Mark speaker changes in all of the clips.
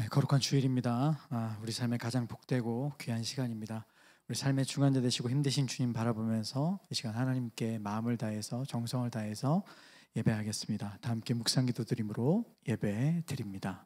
Speaker 1: 거룩한 주일입니다. 우리 삶의 가장 복되고 귀한 시간입니다. 우리 삶의 중간자 되시고 힘드신 주님 바라보면서 이 시간 하나님께 마음을 다해서 정성을 다해서 예배하겠습니다. 다 함께 묵상 기도 드림으로 예배 드립니다.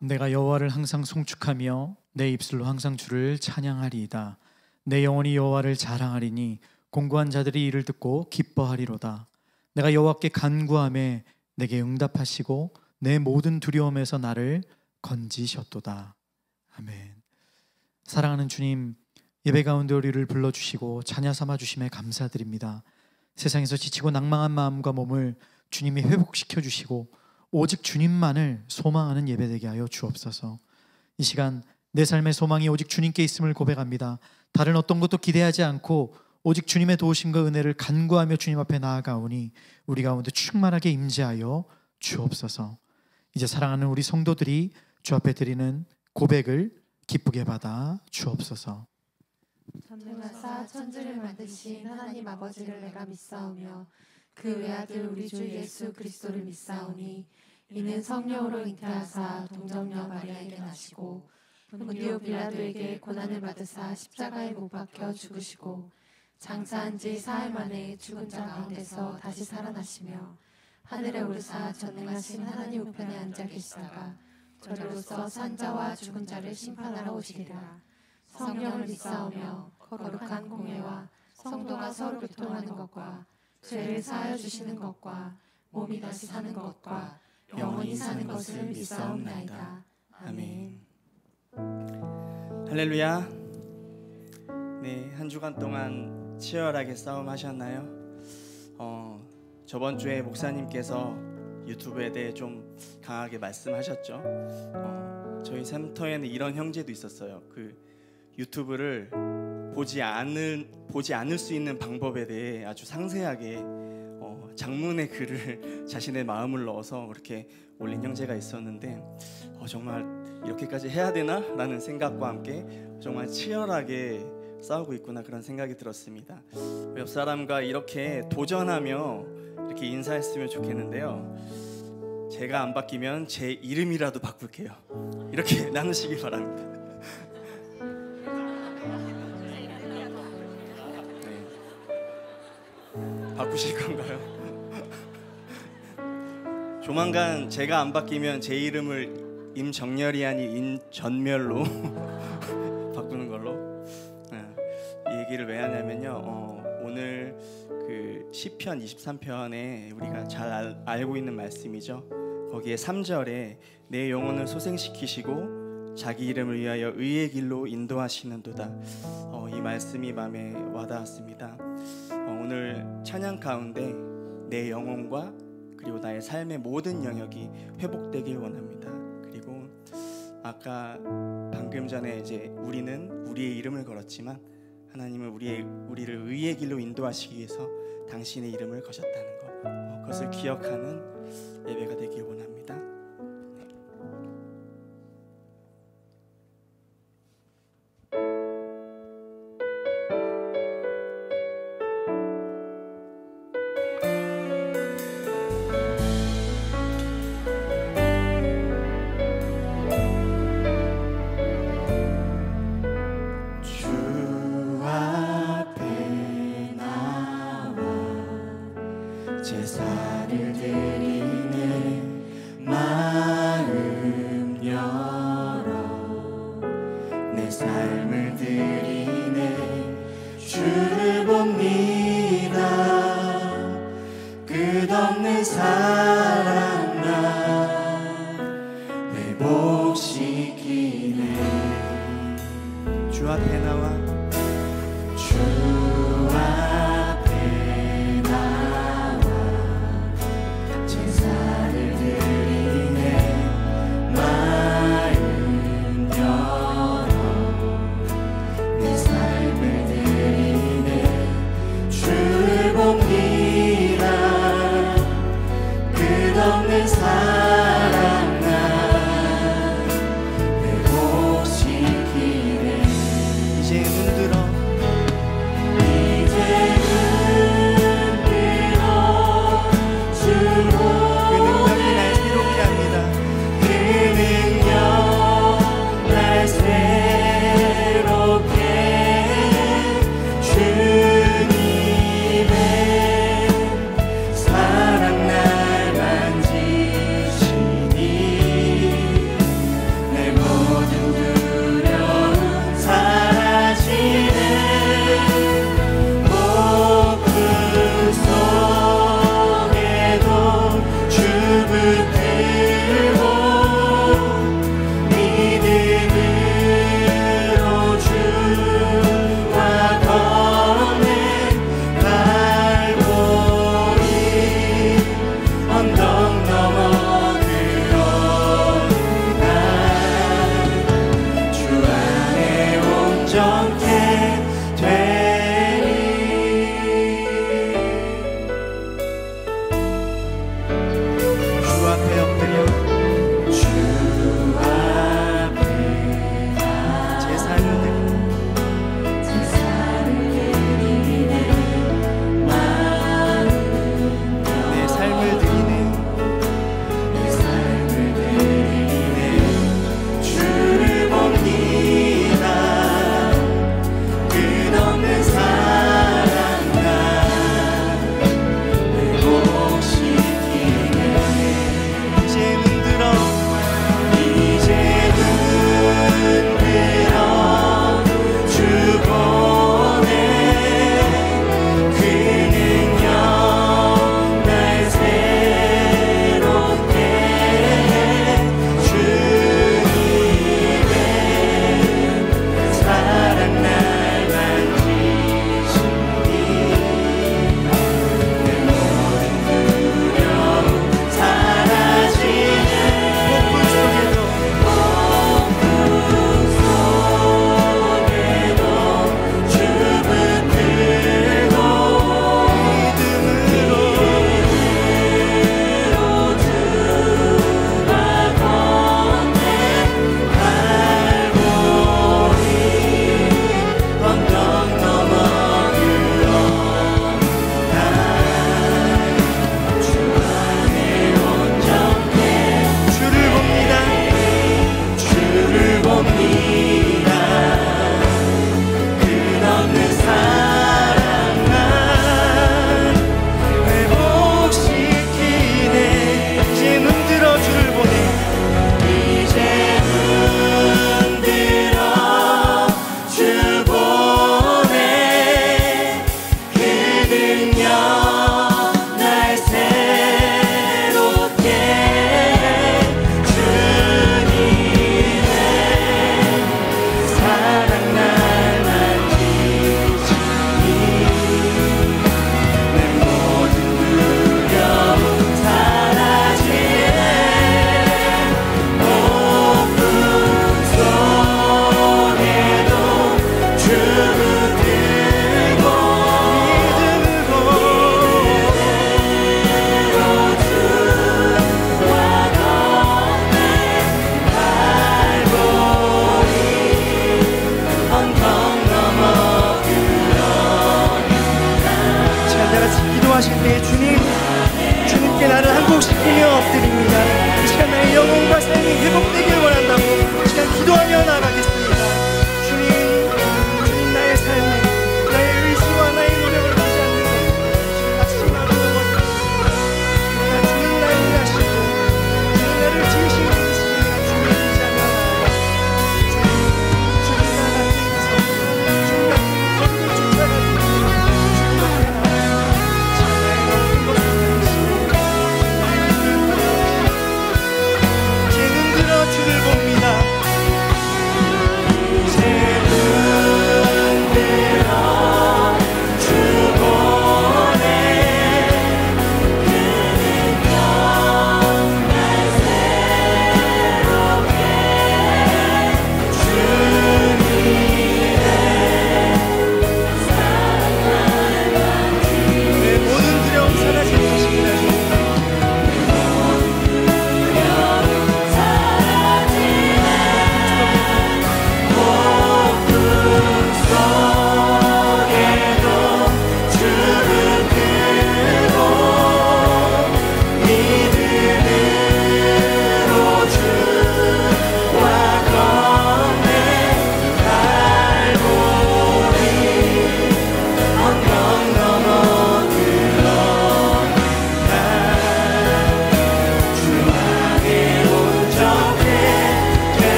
Speaker 1: 내가 여호와를 항상 송축하며 내 입술로 항상 주를 찬양하리이다. 내 영혼이 여호와를 자랑하리니 공고한 자들이 이를 듣고 기뻐하리로다. 내가 여호와께 간구하매 내게 응답하시고 내 모든 두려움에서 나를 건지셨도다. 아멘. 사랑하는 주님, 예배 가운데 우리를 불러주시고 자녀 삼아주심에 감사드립니다. 세상에서 지치고 낭망한 마음과 몸을 주님이 회복시켜 주시고 오직 주님만을 소망하는 예배되게 하여 주옵소서. 이 시간 내 삶의 소망이 오직 주님께 있음을 고백합니다. 다른 어떤 것도 기대하지 않고 오직 주님의 도우심과 은혜를 간구하며 주님 앞에 나아가오니 우리 가운데 충만하게 임재하여 주옵소서. 이제 사랑하는 우리 성도들이 주 앞에 드리는 고백을 기쁘게 받아 주옵소서.
Speaker 2: 전능하사 천지를 만드신 하나님 아버지를 내가 믿사오며 그 외아들 우리 주 예수 그리스도를 믿사오니 이는 성령으로 잉태하사 동정녀 마리아에게 나시고 본디오 빌라도에게 고난을 받으사 십자가에 못 박혀 죽으시고 장사한 지 사흘 만에 죽은 자 가운데서 다시 살아나시며 하늘에 오르사 전능하신 하나님 우편에 앉아 계시다가 저리로서 산 자와 죽은 자를 심판하러 오시리라. 성령을 믿사오며 거룩한 공회와 성도가 서로 교통하는 것과 죄를 사하여 주시는 것과 몸이 다시 사는 것과 영원히 사는 것을 믿사옵나이다. 아멘.
Speaker 3: 할렐루야. 네, 한 주간 동안 치열하게 싸움하셨나요? 저번 주에 목사님께서 유튜브에 대해 좀 강하게 말씀하셨죠. 저희 센터에는 이런 형제도 있었어요. 그 유튜브를 보지 않을 수 있는 방법에 대해 아주 상세하게 장문의 글을 자신의 마음을 넣어서 그렇게 올린 형제가 있었는데 정말 이렇게까지 해야 되나? 라는 생각과 함께 정말 치열하게 싸우고 있구나 그런 생각이 들었습니다. 옆 사람과 이렇게 도전하며 이렇게 인사했으면 좋겠는데요. 제가 안 바뀌면 제 이름이라도 바꿀게요. 이렇게 나누시기 바랍니다. 바꾸실 건가요? 조만간 제가 안 바뀌면 제 이름을 임정렬이 아닌 임전멸로 바꾸는 걸로. 이 얘기를 왜 하냐면요, 오늘 그 시편 23편에 우리가 잘 알고 있는 말씀이죠. 거기에 3절에 내 영혼을 소생시키시고 자기 이름을 위하여 의의 길로 인도하시는도다. 이 말씀이 마음에 와닿았습니다. 오늘 찬양 가운데 내 영혼과 그리고 나의 삶의 모든 영역이 회복되길 원합니다. 그리고 아까 방금 전에 이제 우리는 우리의 이름을 걸었지만 하나님은 우리를 의의 길로 인도하시기 위해서 당신의 이름을 거셨다는 것, 그것을 기억하는 예배가 되길 원합니다.
Speaker 2: 제사를 드리네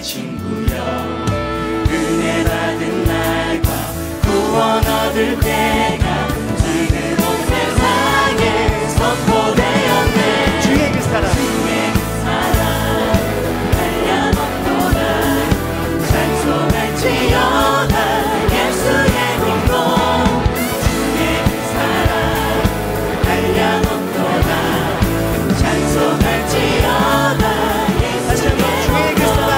Speaker 3: 친구여 은혜 받은 날과 구원 얻을 때가 지금 온 세상에 선포되었네. 주의 그 사랑 한량없도다 찬송할지어다 예수의 공로 주의 그 사랑 한량없도다 찬송할지어다 예수의 그 사랑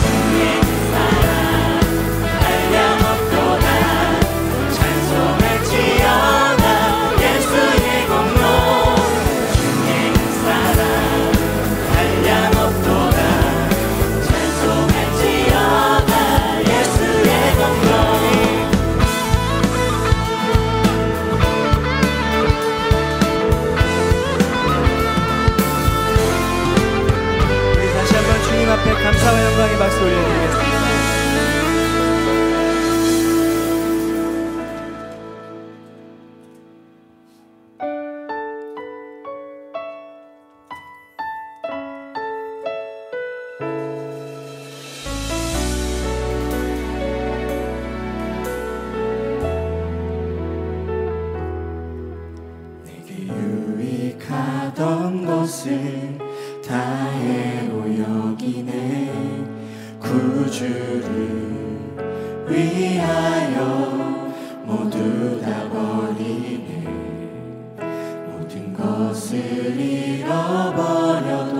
Speaker 3: 주의 그 사랑 한량없도다 찬송할지어다 예수의 공로 주의 그 사랑 한량없도다 찬송할지어다 예수의 공로. 우리 다시 한번 주님 앞에 감사와 영광의 박수 올려드리겠습니다. 내게 유익하던 것을 다 해로 여기네. 구주를 위하여 모두 다 버리네. 모든 것을 잃어버려도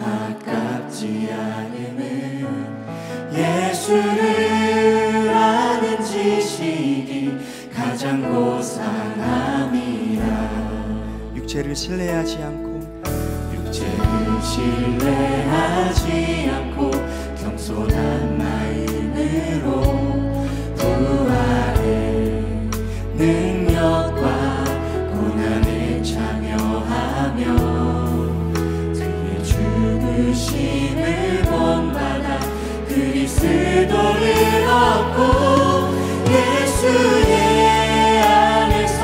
Speaker 3: 아깝지 않음은 예수를 아는 지식이 가장 고상함이라. 육체를 신뢰하지 않고 신뢰하지 않고 겸손한 마음으로 부활의 능력과 고난에 참여하며 그의 죽으심을 본받아 그리스도를 얻고 예수의 안에서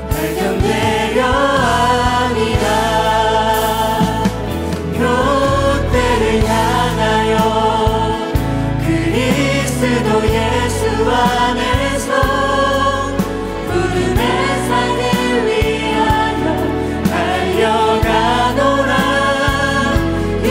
Speaker 3: 발견되려 합니다. 표대를 향하여 그리스도 예수 안에서 부름의 산을 위하여 달려가노라. 이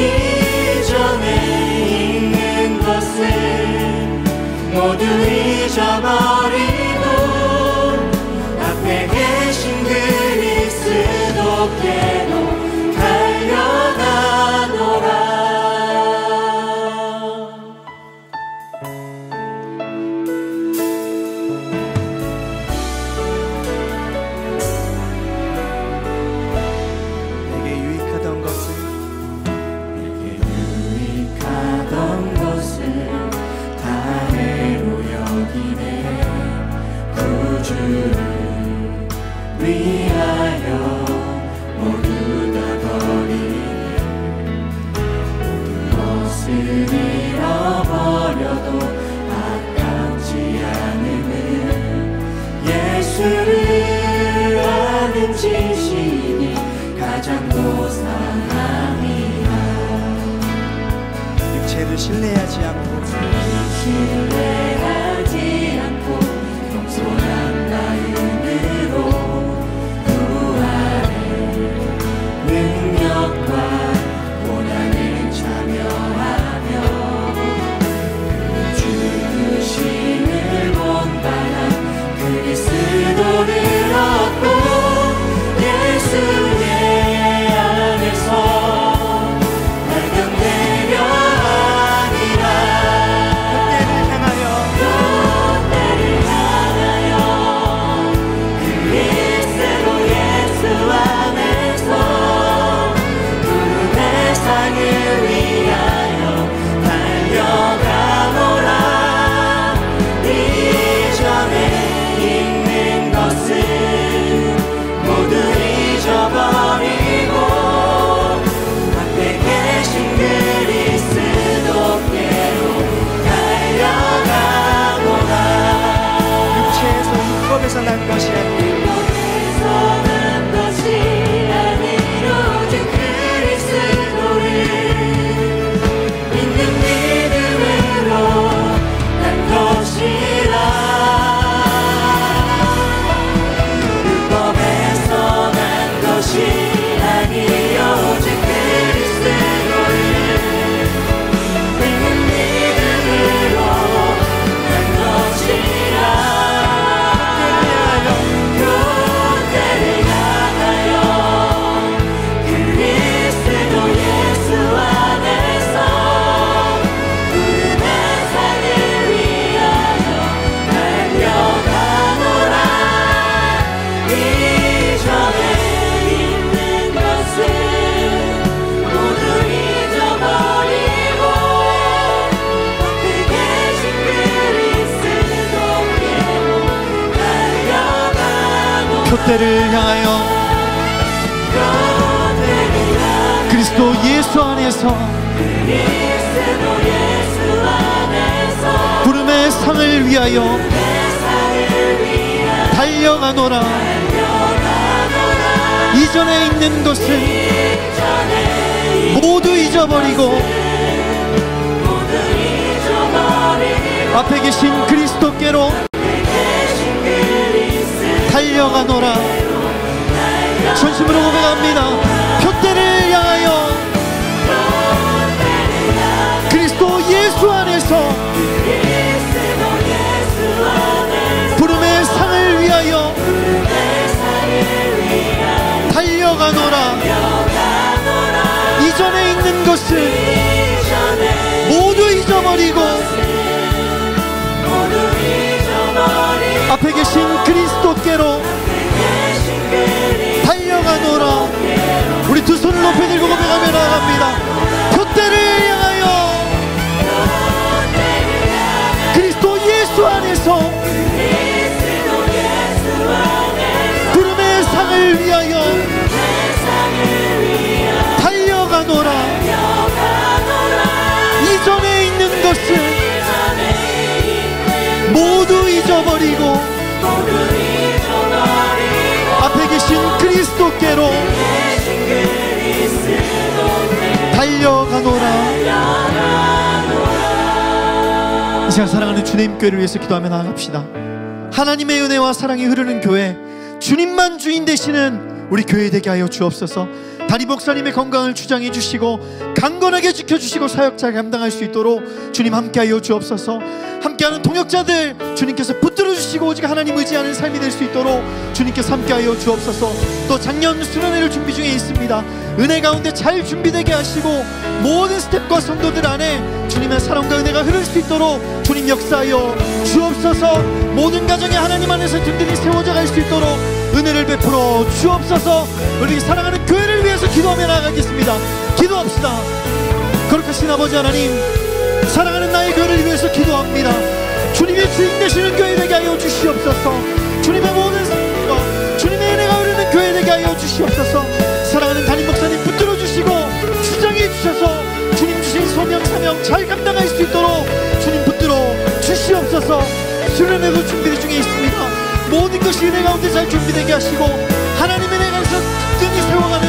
Speaker 1: 표대를 향하여 그리스도 예수 안에서 부름의 상을 위하여 달려가노라. 이전에 있는 것은 모두 잊어버리고 앞에 계신 그리스도께로 달려가노라. 전심으로 고백합니다. 표대를 향하여 그리스도 예수 안에서 부름의 상을 위하여 달려가노라. 이전에 있는 것은 모두 잊어버리고 앞에 계신 그리스도께로 달려가노라. 우리 두 손을 높이 들고 고백하며 나아갑니다. 표대를 향하여 그리스도 예수 안에서 부름의 상을 위하여 달려가노라. 이전에 있는 것은 모두 잊어버리고 앞에 계신 그리스도께로 달려가노라. 이 시간 사랑하는 주님 교회를 위해서 기도하며 나아갑시다. 하나님의 은혜와 사랑이 흐르는 교회, 주님만 주인 되시는 우리 교회 되게 하여 주옵소서. 담임 목사님의 건강을 주장해 주시고 강건하게 지켜주시고 사역자 감당할 수 있도록 주님 함께하여 주옵소서. 함께하는 동역자들 주님께서 붙들어 주시고 오직 하나님 의지하는 삶이 될 수 있도록 주님께서 함께하여 주옵소서. 또 작년 수련회를 준비 중에 있습니다. 은혜 가운데 잘 준비되게 하시고 모든 스텝과 성도들 안에 주님의 사랑과 은혜가 흐를 수 있도록 주님 역사하여 주옵소서. 모든 가정이 하나님 안에서 든든히 세워져 갈 수 있도록 은혜를 베풀어 주옵소서. 우리 사랑하는 교회를 위해서 기도하며 나아가겠습니다. 기도합시다. 거룩하신 아버지 하나님, 사랑하는 나의 교회를 위해서 기도합니다. 주님의 주인 되시는 교회 되게 하여 주시옵소서. 주님의 모든 사랑과 주님의 은혜가 흐르는 교회 되게 하여 주시옵소서. 사랑하는 담임 목사님 붙들어 주시고 주장해 주셔서 주님 주신 소명 사명 잘 감당할 수 있도록 주님 붙들어 주시옵소서. 수련회도 준비 중에 있습니다. 모든 것이 은혜 가운데 잘 준비되게 하시고 하나님의 은혜 가운데서 든든히 세워가는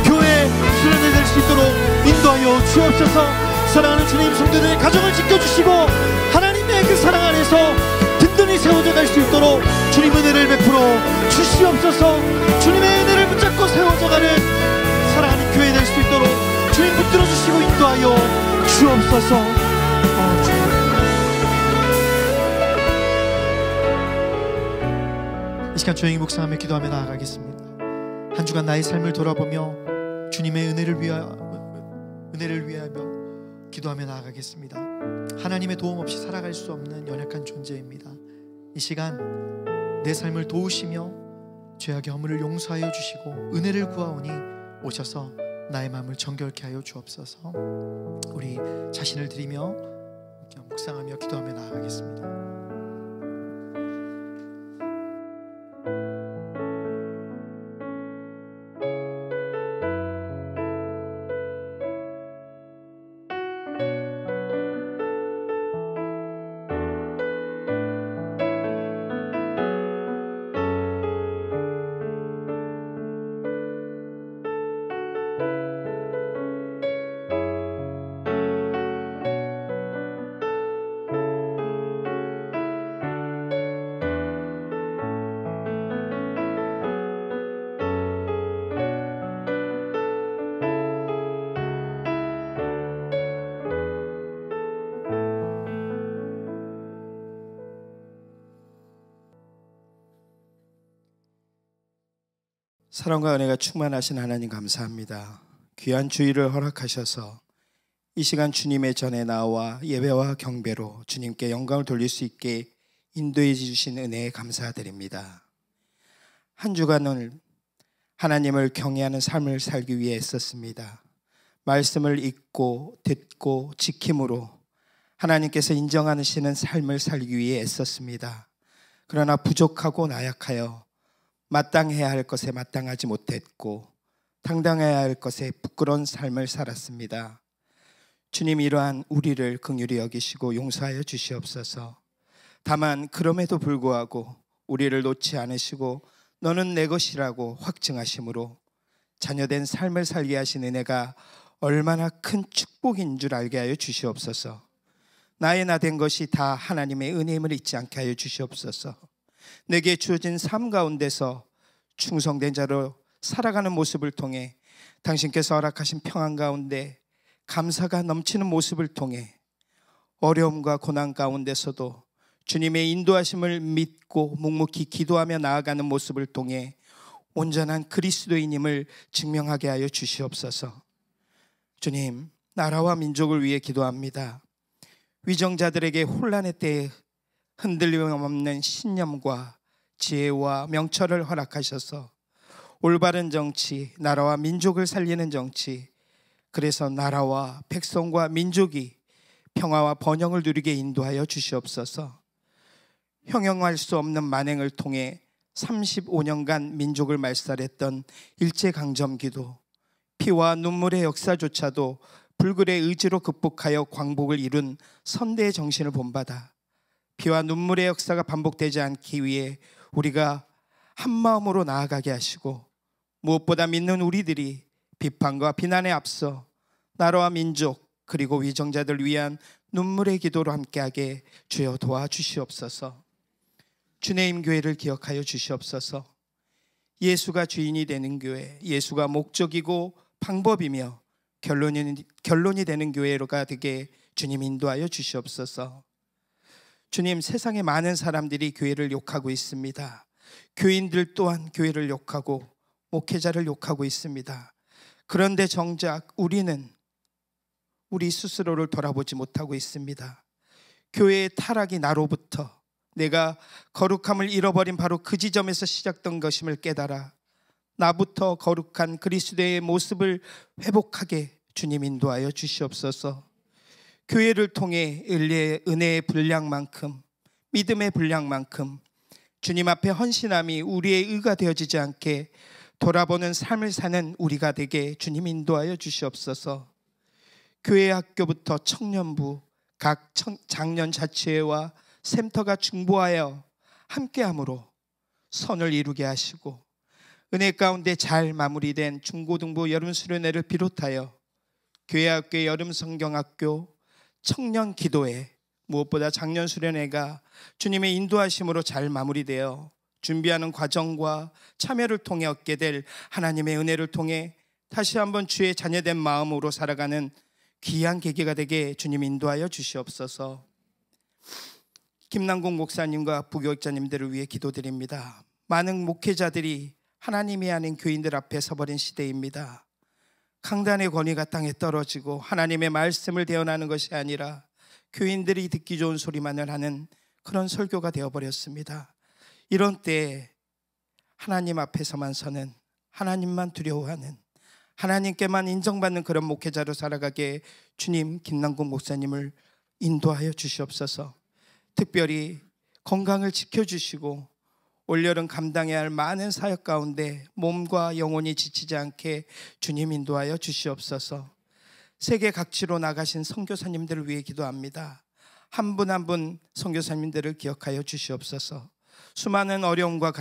Speaker 1: 교회 수련회 될 수 있도록 인도하여 주옵소서. 사랑하는 주님, 성도들의 가정을 지켜주시고 하나님의 그 사랑 안에서 든든히 세워져 갈 수 있도록 주님 은혜를 베풀어 주시옵소서. 주님의 은혜를 붙잡고 세워져 가는 사랑하는 교회 될 수 있도록 주님 붙들어 주시고 인도하여 주옵소서. 이 시간 조용히 묵상하며 기도하며 나아가겠습니다. 한 주간 나의 삶을 돌아보며 주님의 은혜를 위하여 기도하며 나아가겠습니다. 하나님의 도움 없이 살아갈 수 없는 연약한 존재입니다. 이 시간 내 삶을 도우시며 죄악의 허물을 용서하여 주시고 은혜를 구하오니 오셔서 나의 마음을 정결케 하여 주옵소서. 우리 자신을 드리며 묵상하며 기도하며 나아가겠습니다.
Speaker 4: 사랑과 은혜가 충만하신 하나님 감사합니다. 귀한 주일을 허락하셔서 이 시간 주님의 전에 나와 예배와 경배로 주님께 영광을 돌릴 수 있게 인도해 주신 은혜에 감사드립니다. 한 주간을 하나님을 경외하는 삶을 살기 위해 애썼습니다. 말씀을 읽고 듣고 지킴으로 하나님께서 인정하시는 삶을 살기 위해 애썼습니다. 그러나 부족하고 나약하여 마땅해야 할 것에 마땅하지 못했고 당당해야 할 것에 부끄러운 삶을 살았습니다. 주님, 이러한 우리를 긍휼히 여기시고 용서하여 주시옵소서. 다만 그럼에도 불구하고 우리를 놓지 않으시고 너는 내 것이라고 확증하심으로 자녀된 삶을 살게 하신 은혜가 얼마나 큰 축복인 줄 알게 하여 주시옵소서. 나의 나 된 것이 다 하나님의 은혜임을 잊지 않게 하여 주시옵소서. 내게 주어진 삶 가운데서 충성된 자로 살아가는 모습을 통해 당신께서 허락하신 평안 가운데 감사가 넘치는 모습을 통해 어려움과 고난 가운데서도 주님의 인도하심을 믿고 묵묵히 기도하며 나아가는 모습을 통해 온전한 그리스도인임을 증명하게 하여 주시옵소서. 주님, 나라와 민족을 위해 기도합니다. 위정자들에게 혼란의 때에 흔들림 없는 신념과 지혜와 명철을 허락하셔서 올바른 정치, 나라와 민족을 살리는 정치, 그래서 나라와 백성과 민족이 평화와 번영을 누리게 인도하여 주시옵소서. 형용할 수 없는 만행을 통해 35년간 민족을 말살했던 일제강점기도 피와 눈물의 역사조차도 불굴의 의지로 극복하여 광복을 이룬 선대의 정신을 본받아 피와 눈물의 역사가 반복되지 않기 위해 우리가 한마음으로 나아가게 하시고 무엇보다 믿는 우리들이 비판과 비난에 앞서 나라와 민족 그리고 위정자들 위한 눈물의 기도로 함께하게 주여 도와주시옵소서. 주님 교회를 기억하여 주시옵소서. 예수가 주인이 되는 교회, 예수가 목적이고 방법이며 결론이 되는 교회가 되게 주님 인도하여 주시옵소서. 주님, 세상에 많은 사람들이 교회를 욕하고 있습니다. 교인들 또한 교회를 욕하고 목회자를 욕하고 있습니다. 그런데 정작 우리는 우리 스스로를 돌아보지 못하고 있습니다. 교회의 타락이 나로부터 내가 거룩함을 잃어버린 바로 그 지점에서 시작된 것임을 깨달아 나부터 거룩한 그리스도의 모습을 회복하게 주님 인도하여 주시옵소서. 교회를 통해 은혜의 분량만큼, 믿음의 분량만큼 주님 앞에 헌신함이 우리의 의가 되어지지 않게 돌아보는 삶을 사는 우리가 되게 주님 인도하여 주시옵소서. 교회 학교부터 청년부, 각 장년 자치회와 샘터가 중보하여 함께함으로 선을 이루게 하시고 은혜 가운데 잘 마무리된 중고등부 여름수련회를 비롯하여 교회학교의 여름성경학교, 청년 기도회, 무엇보다 작년수련회가 주님의 인도하심으로 잘 마무리되어 준비하는 과정과 참여를 통해 얻게 될 하나님의 은혜를 통해 다시 한번 주의 자녀된 마음으로 살아가는 귀한 계기가 되게 주님 인도하여 주시옵소서. 김남국 목사님과 부교육자님들을 위해 기도드립니다. 많은 목회자들이 하나님이 아닌 교인들 앞에 서버린 시대입니다. 강단의 권위가 땅에 떨어지고 하나님의 말씀을 대언하는 것이 아니라 교인들이 듣기 좋은 소리만을 하는 그런 설교가 되어버렸습니다. 이런 때에 하나님 앞에서만 서는, 하나님만 두려워하는, 하나님께만 인정받는 그런 목회자로 살아가게 주님, 김남국 목사님을 인도하여 주시옵소서. 특별히 건강을 지켜주시고 올여름 감당해야 할 많은 사역 가운데 몸과 영혼이 지치지 않게 주님 인도하여 주시옵소서. 세계 각지로 나가신 선교사님들을 위해 기도합니다. 한 분 한 분 선교사님들을 기억하여 주시옵소서. 수많은 어려움과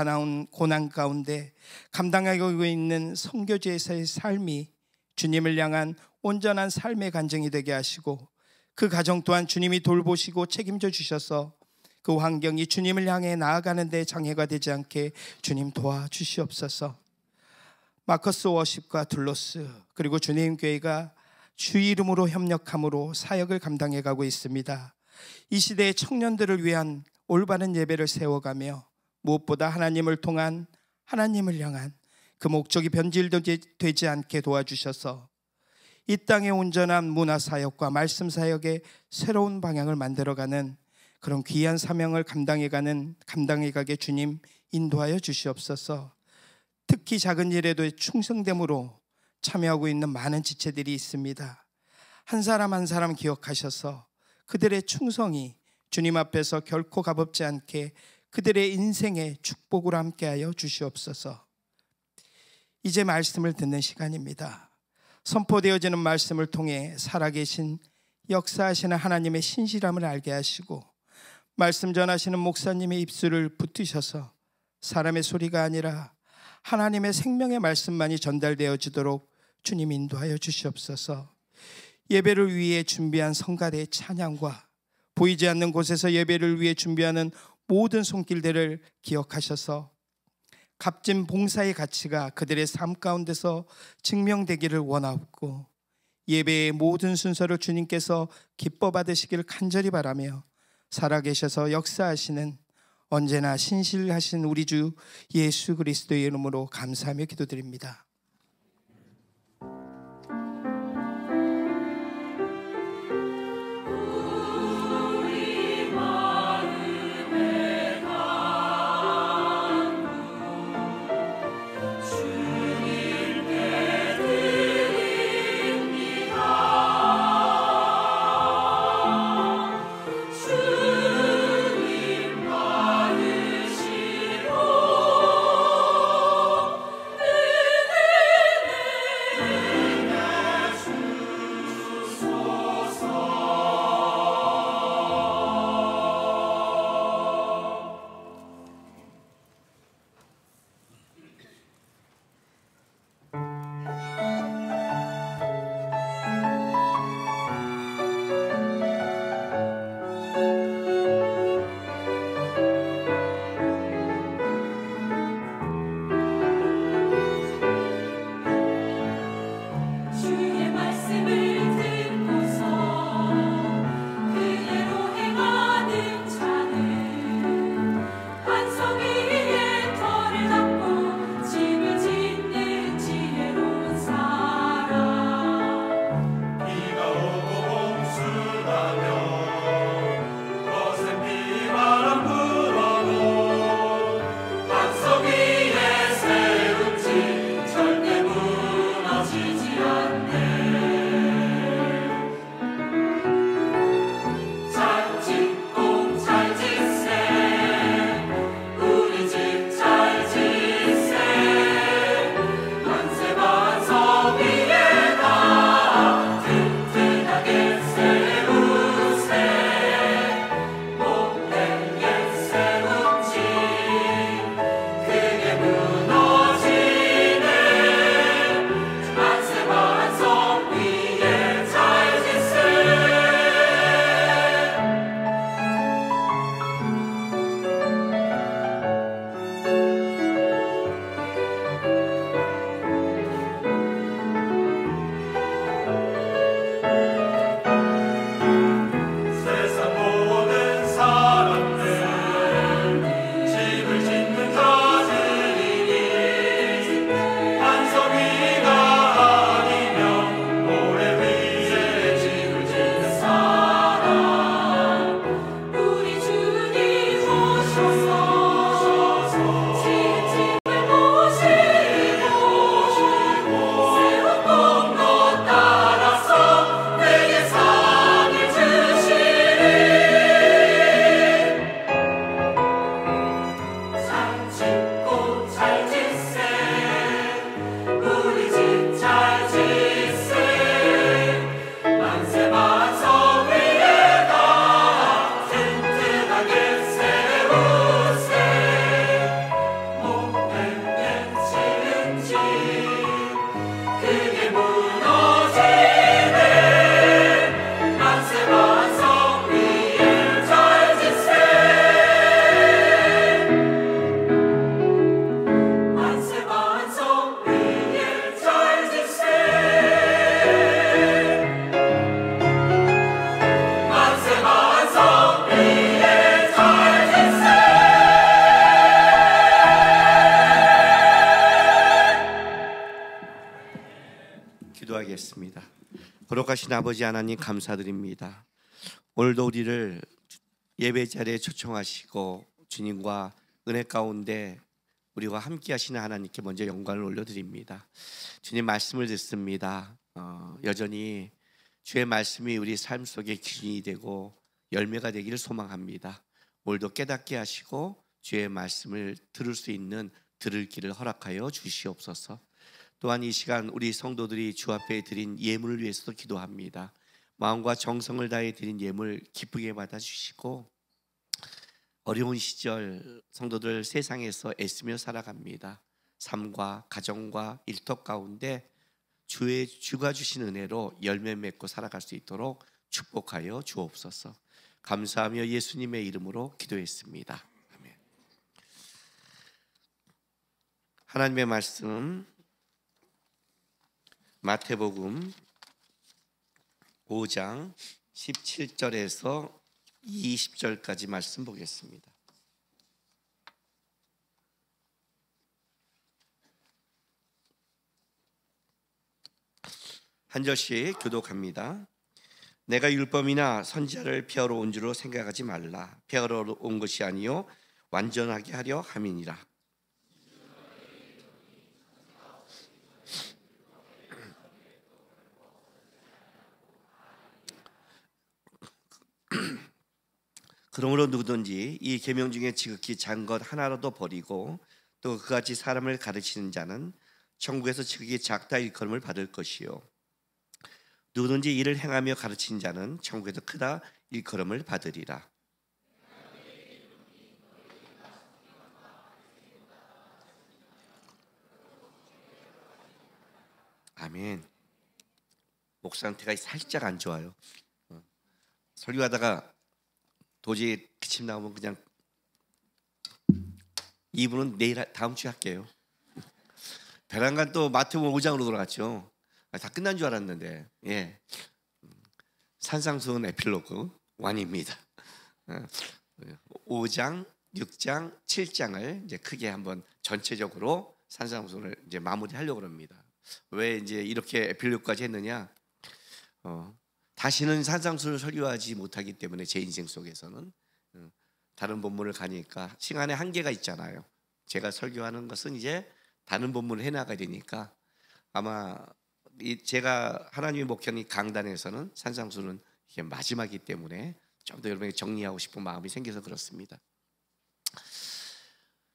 Speaker 4: 고난 가운데 감당하고 있는 선교지에서의 삶이 주님을 향한 온전한 삶의 간증이 되게 하시고 그 가정 또한 주님이 돌보시고 책임져 주셔서 그 환경이 주님을 향해 나아가는 데 장애가 되지 않게 주님 도와주시옵소서. 마커스 워십과 둘로스 그리고 주님 교회가 주 이름으로 협력함으로 사역을 감당해 가고 있습니다. 이 시대의 청년들을 위한 올바른 예배를 세워가며 무엇보다 하나님을 통한, 하나님을 향한 그 목적이 변질되지 않게 도와주셔서 이 땅의 온전한 문화사역과 말씀사역의 새로운 방향을 만들어가는 그런 귀한 사명을 감당해가게 주님 인도하여 주시옵소서. 특히 작은 일에도 충성됨으로 참여하고 있는 많은 지체들이 있습니다. 한 사람 한 사람 기억하셔서 그들의 충성이 주님 앞에서 결코 값없지 않게 그들의 인생에 축복으로 함께하여 주시옵소서. 이제 말씀을 듣는 시간입니다. 선포되어지는 말씀을 통해 살아계신 역사하시는 하나님의 신실함을 알게 하시고, 말씀 전하시는 목사님의 입술을 붙드셔서 사람의 소리가 아니라 하나님의 생명의 말씀만이 전달되어지도록 주님 인도하여 주시옵소서. 예배를 위해 준비한 성가대의 찬양과 보이지 않는 곳에서 예배를 위해 준비하는 모든 손길들을 기억하셔서 값진 봉사의 가치가 그들의 삶 가운데서 증명되기를 원하옵고, 예배의 모든 순서를 주님께서 기뻐 받으시기를 간절히 바라며, 살아계셔서 역사하시는 언제나 신실하신 우리 주 예수 그리스도의 이름으로 감사하며 기도드립니다.
Speaker 5: 기도하겠습니다. 거룩하신 아버지 하나님 감사드립니다. 오늘도 우리를 예배 자리에 초청하시고 주님과 은혜 가운데 우리와 함께 하시는 하나님께 먼저 영광을 올려드립니다. 주님 말씀을 듣습니다. 여전히 주의 말씀이 우리 삶 속에 기준이 되고 열매가 되기를 소망합니다. 오늘도 깨닫게 하시고 주의 말씀을 들을 수 있는 들을 길을 허락하여 주시옵소서. 또한 이 시간 우리 성도들이 주 앞에 드린 예물을 위해서도 기도합니다. 마음과 정성을 다해 드린 예물 기쁘게 받아주시고, 어려운 시절 성도들 세상에서 애쓰며 살아갑니다. 삶과 가정과 일터 가운데 주가 주신 은혜로 열매 맺고 살아갈 수 있도록 축복하여 주옵소서. 감사하며 예수님의 이름으로 기도했습니다. 아멘. 하나님의 말씀 마태복음 5장 17절에서 20절까지 말씀 보겠습니다. 한 절씩 교독합니다. 내가 율법이나 선지자를 폐하러 온 줄로 생각하지 말라. 폐하러 온 것이 아니요 완전하게 하려 함이니라. 그러므로 누구든지 이 계명 중에 지극히 작은 것 하나라도 버리고 또 그같이 사람을 가르치는 자는 천국에서 지극히 작다 일컬음을 받을 것이요, 누구든지 이를 행하며 가르치는 자는 천국에서 크다 일컬음을 받으리라. 아멘. 목 상태가 살짝 안 좋아요. 설교하다가 도저히 기침 나오면 그냥 이분은 내일 다음 주에 할게요. 베란간 또 마태복음 5장으로 돌아갔죠. 다 끝난 줄 알았는데, 예, 산상수훈 에필로그 완입니다. 5장, 6장, 7장을 이제 크게 한번 전체적으로 산상수훈을 이제 마무리하려고 합니다. 왜 이제 이렇게 에필로그까지 했느냐? 다시는 산상수훈을 설교하지 못하기 때문에 제 인생 속에서는 다른 본문을 가니까 시간에 한계가 있잖아요. 제가 설교하는 것은 이제 다른 본문을 해나가야 되니까 아마 제가 하나님의 목회는 강단에서는 산상수훈은 이게 마지막이기 때문에 좀 더 여러분에게 정리하고 싶은 마음이 생겨서 그렇습니다.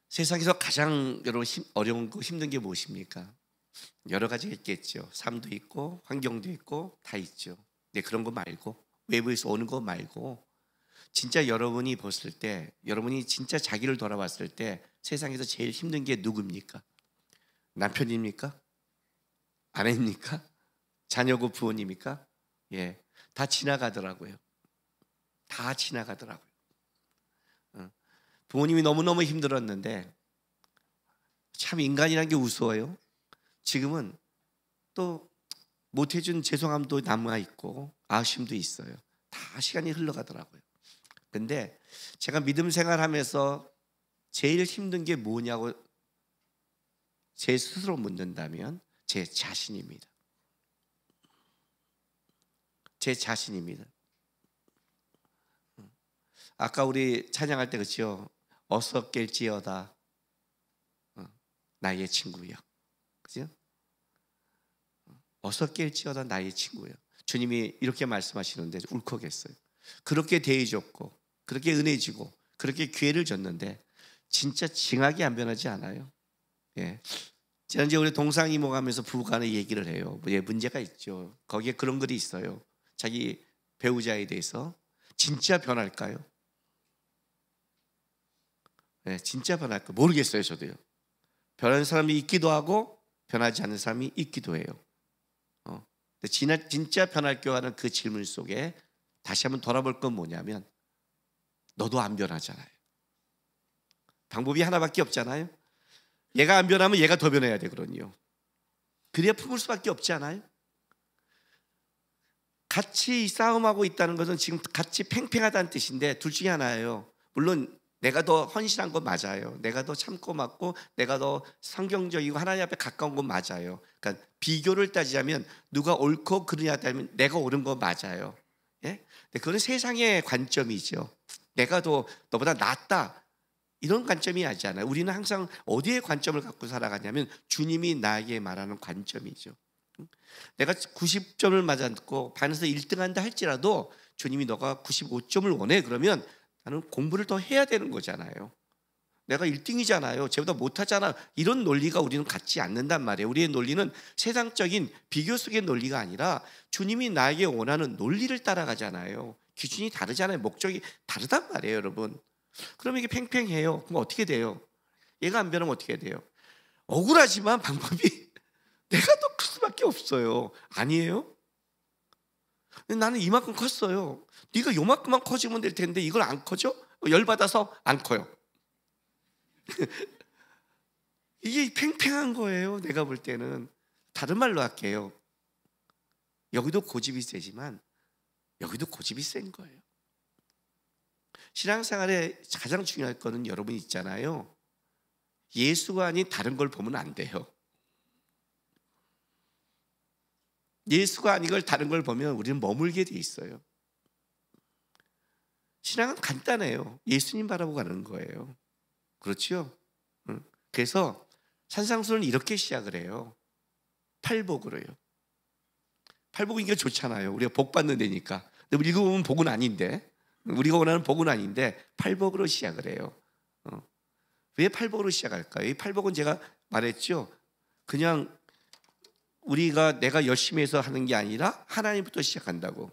Speaker 5: 세상에서 가장 여러분 어려운 거 힘든 게 무엇입니까? 여러 가지가 있겠죠. 삶도 있고 환경도 있고 다 있죠. 근데 그런 거 말고, 외부에서 오는 거 말고, 진짜 여러분이 봤을 때, 여러분이 진짜 자기를 돌아봤을 때 세상에서 제일 힘든 게 누굽니까? 남편입니까? 아내입니까? 자녀고 부모님입니까? 예, 다 지나가더라고요. 다 지나가더라고요. 부모님이 너무너무 힘들었는데 참 인간이라는 게 우스워요. 지금은 또 못해준 죄송함도 남아있고 아쉬움도 있어요. 다 시간이 흘러가더라고요. 근데 제가 믿음 생활하면서 제일 힘든 게 뭐냐고 제 스스로 묻는다면 제 자신입니다. 제 자신입니다. 아까 우리 찬양할 때 그렇죠? 어서 깰지어다 나의 친구여. 그죠? 어서 깰지어다 나의 친구여. 주님이 이렇게 말씀하시는데 울컥했어요. 그렇게 대해줬고 그렇게 은혜 주고 그렇게 기회를 줬는데 진짜 징하게 안 변하지 않아요? 예. 지난주에 우리 동상 이모가면서 부부간에 얘기를 해요. 예, 문제가 있죠. 거기에 그런 글이 있어요. 자기 배우자에 대해서 진짜 변할까요? 네, 진짜 변할까 모르겠어요. 저도요. 변하는 사람이 있기도 하고 변하지 않는 사람이 있기도 해요. 진짜 변할까 하는 그 질문 속에 다시 한번 돌아볼 건 뭐냐면 너도 안 변하잖아요. 방법이 하나밖에 없잖아요. 얘가 안 변하면 얘가 더 변해야 되거든요. 그래야 품을 수밖에 없지 않아요? 같이 싸움하고 있다는 것은 지금 같이 팽팽하다는 뜻인데 둘 중에 하나예요. 물론 내가 더 헌신한 건 맞아요. 내가 더 참고 맞고 내가 더 성경적이고 하나님 앞에 가까운 건 맞아요. 그러니까 비교를 따지자면 누가 옳고 그르냐 따지면 내가 옳은 건 맞아요. 예? 근데 그건 세상의 관점이죠. 내가 더 너보다 낫다 이런 관점이 아니지 않아요. 우리는 항상 어디에 관점을 갖고 살아가냐면 주님이 나에게 말하는 관점이죠. 내가 90점을 맞았고 반에서 1등한다 할지라도 주님이 너가 95점을 원해 그러면 나는 공부를 더 해야 되는 거잖아요. 내가 1등이잖아요. 쟤보다 못하잖아. 이런 논리가 우리는 갖지 않는단 말이에요. 우리의 논리는 세상적인 비교 속의 논리가 아니라 주님이 나에게 원하는 논리를 따라가잖아요. 기준이 다르잖아요. 목적이 다르단 말이에요, 여러분. 그럼 이게 팽팽해요. 그럼 어떻게 돼요? 얘가 안 변하면 어떻게 돼요? 억울하지만 방법이 내가 더 클 수밖에 없어요. 아니에요? 나는 이만큼 컸어요. 네가 요만큼만 커지면 될 텐데 이걸 안 커져? 열받아서 안 커요. 이게 팽팽한 거예요. 내가 볼 때는. 다른 말로 할게요. 여기도 고집이 세지만 여기도 고집이 센 거예요. 신앙생활에 가장 중요할 거는 여러분 있잖아요. 예수가 아닌 다른 걸 보면 안 돼요. 예수가 아닌 걸 다른 걸 보면 우리는 머물게 돼 있어요. 신앙은 간단해요. 예수님 바라보고 가는 거예요. 그렇죠? 그래서 산상수는 이렇게 시작을 해요. 팔복으로요. 팔복은 이게 좋잖아요. 우리가 복 받는 데니까. 근데 읽어보면 복은 아닌데, 우리가 원하는 복은 아닌데 팔복으로 시작을 해요. 왜 팔복으로 시작할까요? 이 팔복은 제가 말했죠. 그냥 우리가 내가 열심히 해서 하는 게 아니라 하나님부터 시작한다고.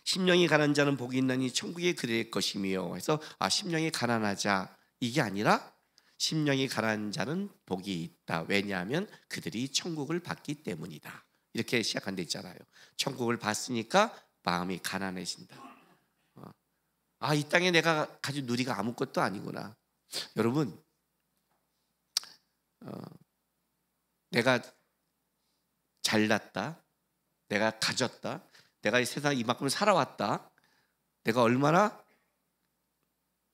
Speaker 5: 심령이 가난한 자는 복이 있나니 천국의 그들의 것이며 해서 심령이 가난하자 이게 아니라 심령이 가난한 자는 복이 있다. 왜냐하면 그들이 천국을 받기 때문이다. 이렇게 시작한 데 있잖아요. 천국을 받으니까 마음이 가난해진다. 이 땅에 내가 가진 누리가 아무것도 아니구나. 여러분, 내가 잘났다, 내가 가졌다, 내가 이 세상에 이만큼 살아왔다, 내가 얼마나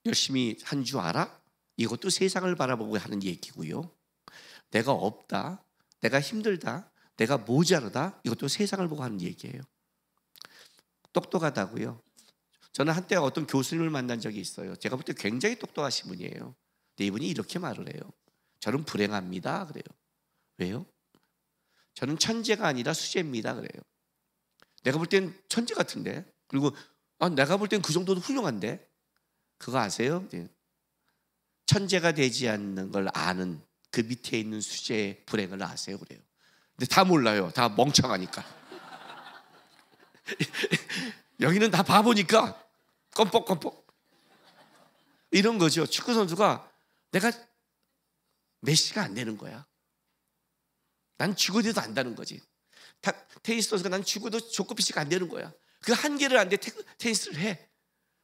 Speaker 5: 열심히 한 줄 알아? 이것도 세상을 바라보고 하는 얘기고요. 내가 없다, 내가 힘들다, 내가 모자르다, 이것도 세상을 보고 하는 얘기예요. 똑똑하다고요. 저는 한때 어떤 교수님을 만난 적이 있어요. 제가 볼 때 굉장히 똑똑하신 분이에요. 근데 이분이 이렇게 말을 해요. 저는 불행합니다. 그래요. 왜요? 저는 천재가 아니라 수재입니다. 그래요. 내가 볼 땐 천재 같은데, 그리고 내가 볼 땐 그 정도도 훌륭한데, 그거 아세요? 천재가 되지 않는 걸 아는 그 밑에 있는 수재의 불행을 아세요? 그래요. 근데 다 몰라요. 다 멍청하니까. 여기는 다 바보니까 껌뻑껌뻑 이런 거죠. 축구 선수가 내가 메시가 안 되는 거야. 난 죽어도 안다는 거지. 테니스 선수가 난 죽어도 조코피치가 안 되는 거야. 그 한계를 안 돼 테니스를 해.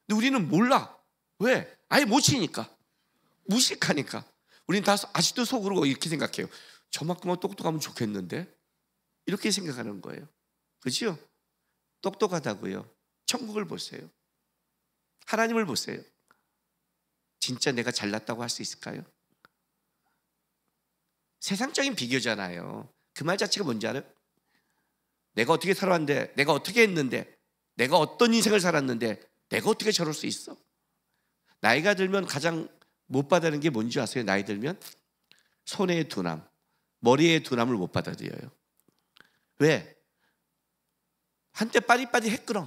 Speaker 5: 근데 우리는 몰라. 왜? 아예 못 치니까. 무식하니까. 우리는 다 아직도 속으로 이렇게 생각해요. 저만큼만 똑똑하면 좋겠는데? 이렇게 생각하는 거예요. 그렇죠? 똑똑하다고요. 천국을 보세요. 하나님을 보세요. 진짜 내가 잘났다고 할 수 있을까요? 세상적인 비교잖아요. 그 말 자체가 뭔지 알아요? 내가 어떻게 살았는데, 내가 어떻게 했는데, 내가 어떤 인생을 살았는데 내가 어떻게 저럴 수 있어? 나이가 들면 가장 못 받아들이는 게 뭔지 아세요? 나이 들면 손의 두남, 머리의 두남을 못 받아들여요. 왜? 한때 빠리빠리 했거든.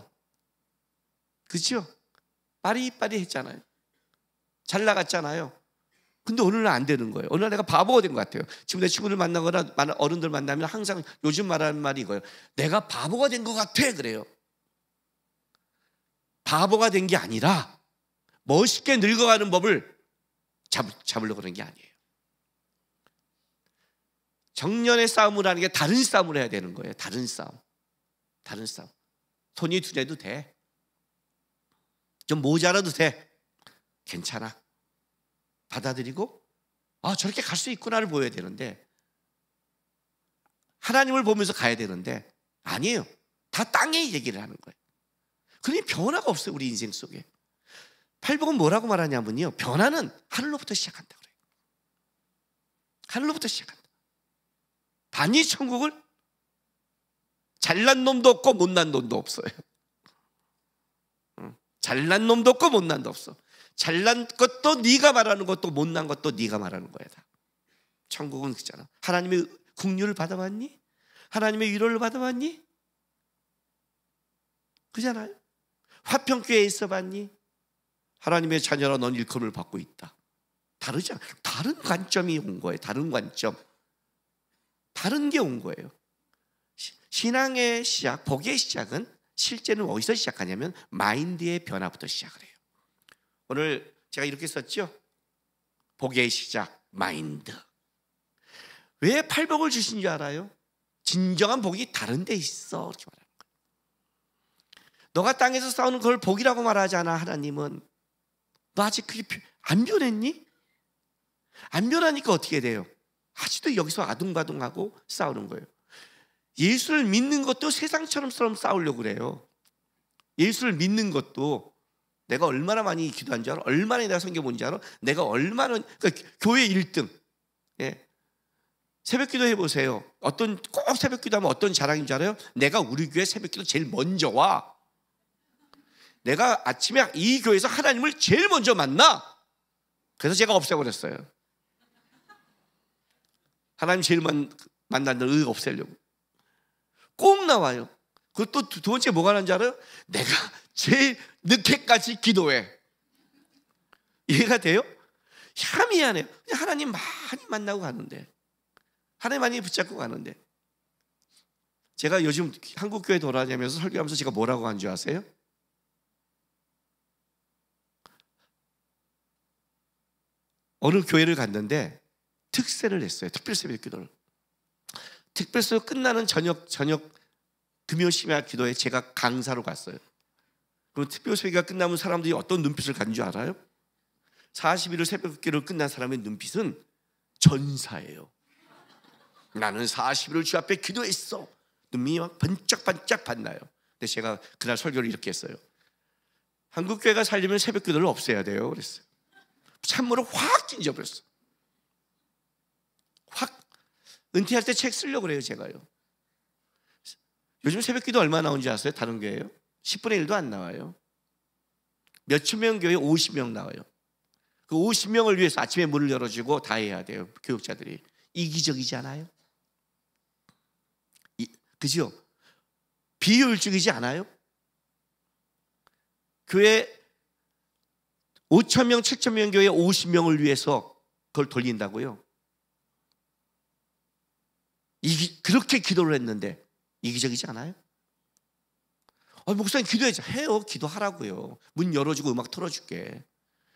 Speaker 5: 그렇죠? 빠리빠리 했잖아요. 잘 나갔잖아요. 근데 어느 날 안 되는 거예요. 어느 날 내가 바보가 된 것 같아요. 지금 내 친구들 만나거나 어른들 만나면 항상 요즘 말하는 말이 이거예요. 내가 바보가 된 것 같아. 그래요. 바보가 된 게 아니라 멋있게 늙어가는 법을 잡으려고 그러는 게 아니에요. 정년의 싸움을 하는 게 다른 싸움을 해야 되는 거예요. 다른 싸움. 다른 싸움. 손이 둔해도 돼. 좀 모자라도 돼. 괜찮아. 받아들이고 저렇게 갈 수 있구나를 보여야 되는데, 하나님을 보면서 가야 되는데 아니에요. 다 땅의 얘기를 하는 거예요. 그러니 변화가 없어요. 우리 인생 속에. 팔복은 뭐라고 말하냐면요, 변화는 하늘로부터 시작한다 그래요. 하늘로부터 시작한다. 단위 천국을 잘난 놈도 없고 못난 놈도 없어요. 잘난 놈도 없고 못난 놈도 없어. 잘난 것도 네가 말하는 것도 못난 것도 네가 말하는 거야. 다. 천국은 그잖아. 하나님의 긍휼을 받아봤니? 하나님의 위로를 받아봤니? 그잖아요. 화평교회에 있어봤니? 하나님의 자녀라 넌 일컬음을 받고 있다. 다르잖아. 다른 관점이 온 거예요. 다른 관점. 다른 게 온 거예요. 신앙의 시작, 복의 시작은 실제는 어디서 시작하냐면 마인드의 변화부터 시작을 해요. 오늘 제가 이렇게 썼죠. 복의 시작, 마인드. 왜 팔복을 주신 줄 알아요? 진정한 복이 다른 데 있어. 이렇게 말하는 거예요. 너가 땅에서 싸우는 걸 복이라고 말하잖아. 하나님은. 너 아직 그게 안 변했니? 안 변하니까 어떻게 돼요? 아직도 여기서 아둥바둥하고 싸우는 거예요. 예수를 믿는 것도 세상처럼 싸우려고 그래요. 예수를 믿는 것도 내가 얼마나 많이 기도한 줄 알아? 얼마나 내가 성경 본 줄 알아? 내가 얼마나 그러니까 교회 1등. 예. 새벽기도 해보세요. 꼭 새벽기도 하면 어떤 자랑인 줄 알아요? 내가 우리 교회 새벽기도 제일 먼저 와. 내가 아침에 이 교회에서 하나님을 제일 먼저 만나. 그래서 제가 없애버렸어요. 하나님 제일 만난다는 의가 없애려고. 꼭 나와요. 그것도 두 번째 뭐가 나는지 알아요? 내가 제일 늦게까지 기도해. 이해가 돼요? 희한해요. 하나님 많이 만나고 가는데, 하나님 많이 붙잡고 가는데, 제가 요즘 한국교회 돌아다니면서 설교하면서 제가 뭐라고 한 줄 아세요? 어느 교회를 갔는데 특세를 했어요. 특별새벽 기도를. 특별새벽 끝나는 저녁 금요 심야 기도에 제가 강사로 갔어요. 그럼 특별새벽이 끝나면 사람들이 어떤 눈빛을 가진 줄 알아요? 40일을 새벽 기도를 끝난 사람의 눈빛은 전사예요. 나는 40일을 주 앞에 기도했어. 눈이 막 번쩍번쩍 빛나요. 근데 제가 그날 설교를 이렇게 했어요. 한국교회가 살려면 새벽 기도를 없애야 돼요. 그랬어요. 찬물을 확 끼얹어버렸어. 확. 은퇴할 때 책 쓰려고 그래요. 제가요. 요즘 새벽 기도 얼마 나오는지 아세요? 다른 교회요? 10분의 1도 안 나와요. 몇천 명 교회 50명 나와요. 그 50명을 위해서 아침에 문을 열어주고 다 해야 돼요. 교육자들이. 이기적이지 않아요? 그죠? 비효율적이지 않아요? 교회 5,000명, 7,000명 교회 50명을 위해서 그걸 돌린다고요? 그렇게 기도를 했는데 이기적이지 않아요? 목사님 기도해줘. 해요. 기도하라고요. 문 열어주고 음악 틀어줄게.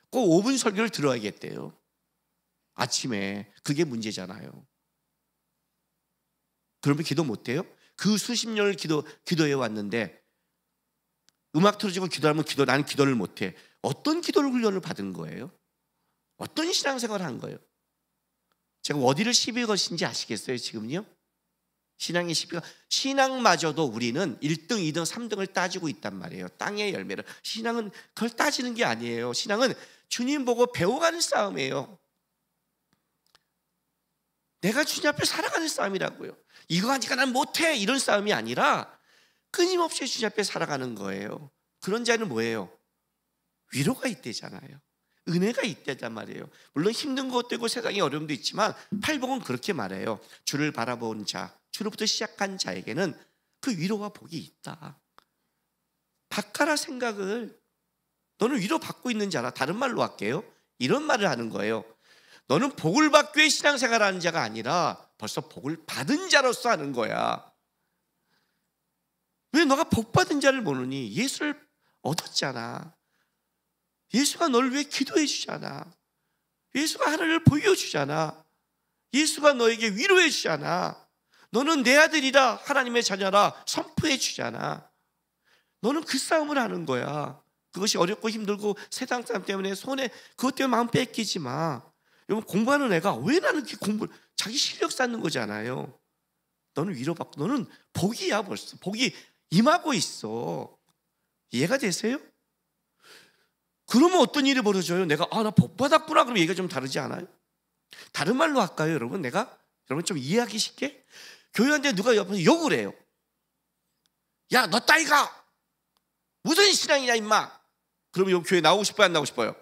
Speaker 5: 꼭 5분 설교를 들어야겠대요. 아침에. 그게 문제잖아요. 그러면 기도 못해요? 그 수십 년을 기도해 왔는데 음악 틀어주고 기도하면 나는 기도를 못해. 어떤 기도를 훈련을 받은 거예요? 어떤 신앙생활을 한 거예요? 제가 어디를 시비 것인지 아시겠어요? 지금요? 신앙의 시비가, 신앙마저도 우리는 1등, 2등, 3등을 따지고 있단 말이에요. 땅의 열매를. 신앙은 그걸 따지는 게 아니에요. 신앙은 주님 보고 배워가는 싸움이에요. 내가 주님 앞에 살아가는 싸움이라고요. 이거 하니까 난 못해, 이런 싸움이 아니라 끊임없이 주님 앞에 살아가는 거예요. 그런 자는 뭐예요? 위로가 있대잖아요. 은혜가 있대단 말이에요. 물론 힘든 것도 있고 세상에 어려움도 있지만 팔복은 그렇게 말해요. 주를 바라본 자, 주로부터 시작한 자에게는 그 위로와 복이 있다. 바꿔라 생각을. 너는 위로받고 있는 자라. 다른 말로 할게요. 이런 말을 하는 거예요. 너는 복을 받기 위해 신앙생활하는 자가 아니라 벌써 복을 받은 자로서 하는 거야. 왜 너가 복받은 자를 모르니? 예수를 얻었잖아. 예수가 너를 위해 기도해 주잖아. 예수가 하늘을 보여주잖아. 예수가 너에게 위로해 주잖아. 너는 내 아들이라, 하나님의 자녀라 선포해 주잖아. 너는 그 싸움을 하는 거야. 그것이 어렵고 힘들고 세상 사람 때문에 손에, 그것 때문에 마음 뺏기지 마. 여러분, 공부하는 애가 왜 나는 공부를, 자기 실력 쌓는 거잖아요. 너는 위로받고, 너는 복이야. 벌써 복이 임하고 있어. 이해가 되세요? 그러면 어떤 일이 벌어져요? 내가 나 복 받았구나. 그럼 얘기가 좀 다르지 않아요? 다른 말로 할까요, 여러분? 여러분 좀 이해하기 쉽게? 교회한테 누가 옆에서 욕을 해요. 야, 너 따위가 무슨 신앙이냐 임마. 그러면 교회 나오고 싶어요, 안 나오고 싶어요?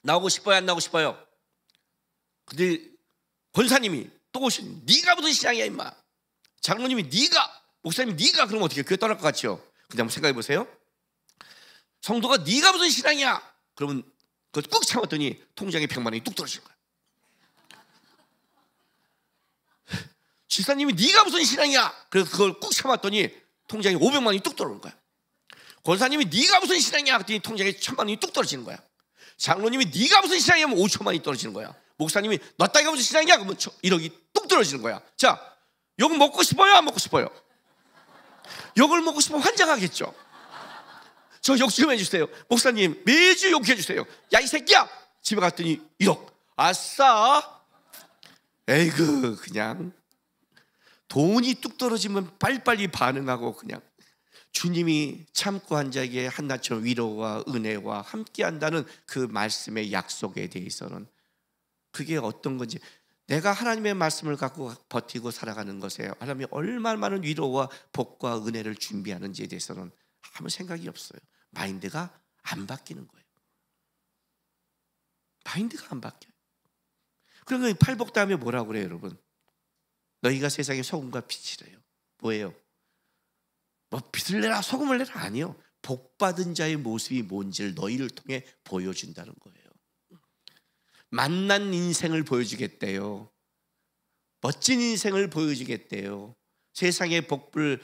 Speaker 5: 나오고 싶어요, 안 나오고 싶어요? 근데 권사님이 또 오신, 네가 무슨 신앙이야 임마. 장로님이 네가, 목사님 네가, 그러면 어떻게 교회 떠날 것 같죠? 근데 한번 생각해 보세요. 성도가 네가 무슨 신앙이야? 그러면 그걸 꾹 참았더니 통장에 100만 원이 뚝 떨어지는 거야. 지사님이 네가 무슨 신앙이야? 그래서 그걸 꾹 참았더니 통장에 500만 원이 뚝 떨어지는 거야. 권사님이 네가 무슨 신앙이야? 그랬더니 통장에 1000만 원이 뚝 떨어지는 거야. 장로님이 네가 무슨 신앙이야? 하면 5천만 원이 떨어지는 거야. 목사님이 너 따위가 무슨 신앙이야? 그러면 1억이 뚝 떨어지는 거야. 자, 욕 먹고 싶어요? 안 먹고 싶어요? 욕을 먹고 싶으면 환장하겠죠. 저 욕 좀 해주세요. 목사님 매주 욕해 주세요. 야 이 새끼야! 집에 갔더니 1억. 아싸. 에이그, 그냥 돈이 뚝 떨어지면 빨리빨리 반응하고 그냥 주님이 참고 한 자에게 한나처럼 위로와 은혜와 함께한다는 그 말씀의 약속에 대해서는 그게 어떤 건지, 내가 하나님의 말씀을 갖고 버티고 살아가는 것에 하나님이 얼마나 많은 위로와 복과 은혜를 준비하는지에 대해서는 아무 생각이 없어요. 마인드가 안 바뀌는 거예요. 마인드가 안 바뀌어요. 그러면 팔복 다음에 뭐라고 그래요, 여러분? 너희가 세상의 소금과 빛이래요. 뭐예요? 뭐 빛을 내라 소금을 내라 아니요. 복받은 자의 모습이 뭔지를 너희를 통해 보여준다는 거예요. 만난 인생을 보여주겠대요. 멋진 인생을 보여주겠대요. 세상의 복을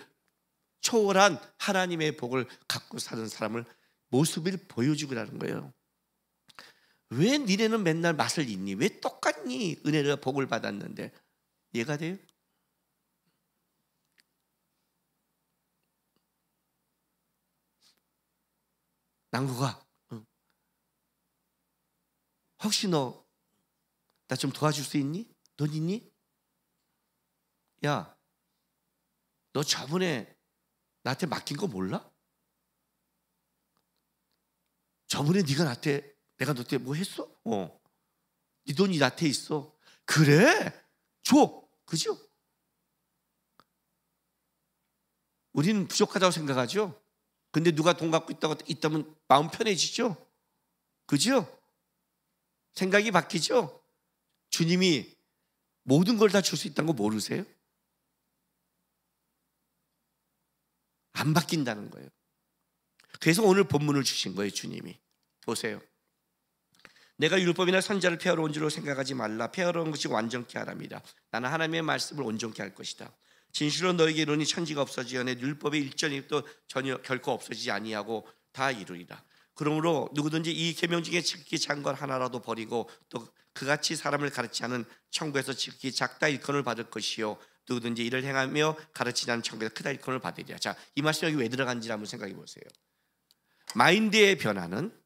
Speaker 5: 초월한 하나님의 복을 갖고 사는 사람을 모습을 보여주라는 거예요. 왜 니네는 맨날 맛을 잊니? 왜 똑같니? 은혜를 복을 받았는데. 이해가 돼요? 남구가 혹시 너 나 좀 도와줄 수 있니? 돈 있니? 야, 너 저번에 나한테 맡긴 거 몰라? 저번에 네가 나한테, 내가 너한테 뭐 했어? 네 돈이 나한테 있어. 그래? 줘. 그죠? 우리는 부족하다고 생각하죠. 근데 누가 돈 갖고 있다면 마음 편해지죠. 그죠? 생각이 바뀌죠. 주님이 모든 걸 다 줄 수 있다는 거 모르세요? 안 바뀐다는 거예요. 그래서 오늘 본문을 주신 거예요. 주님이 보세요. 내가 율법이나 선자를 폐하러 온 줄로 생각하지 말라. 폐하러 온 것이 완전케 하랍니다. 나는 하나님의 말씀을 온전케 할 것이다. 진실로 너에게 이르니 천지가 없어지어내 율법의 일전이 또 전혀 결코 없어지지 아니하고 다 이루리라. 그러므로 누구든지 이 계명 중에 지극히 작은 것 하나라도 버리고 또 그같이 사람을 가르치지 않은 천국에서 지극히 작다 일컬음을 받을 것이요 누구든지 이를 행하며 가르치지 않은 천국에서 크다 일컬음을 받으리라. 자, 이 말씀이 여기 왜 들어간지 한번 생각해 보세요. 마인드의 변화는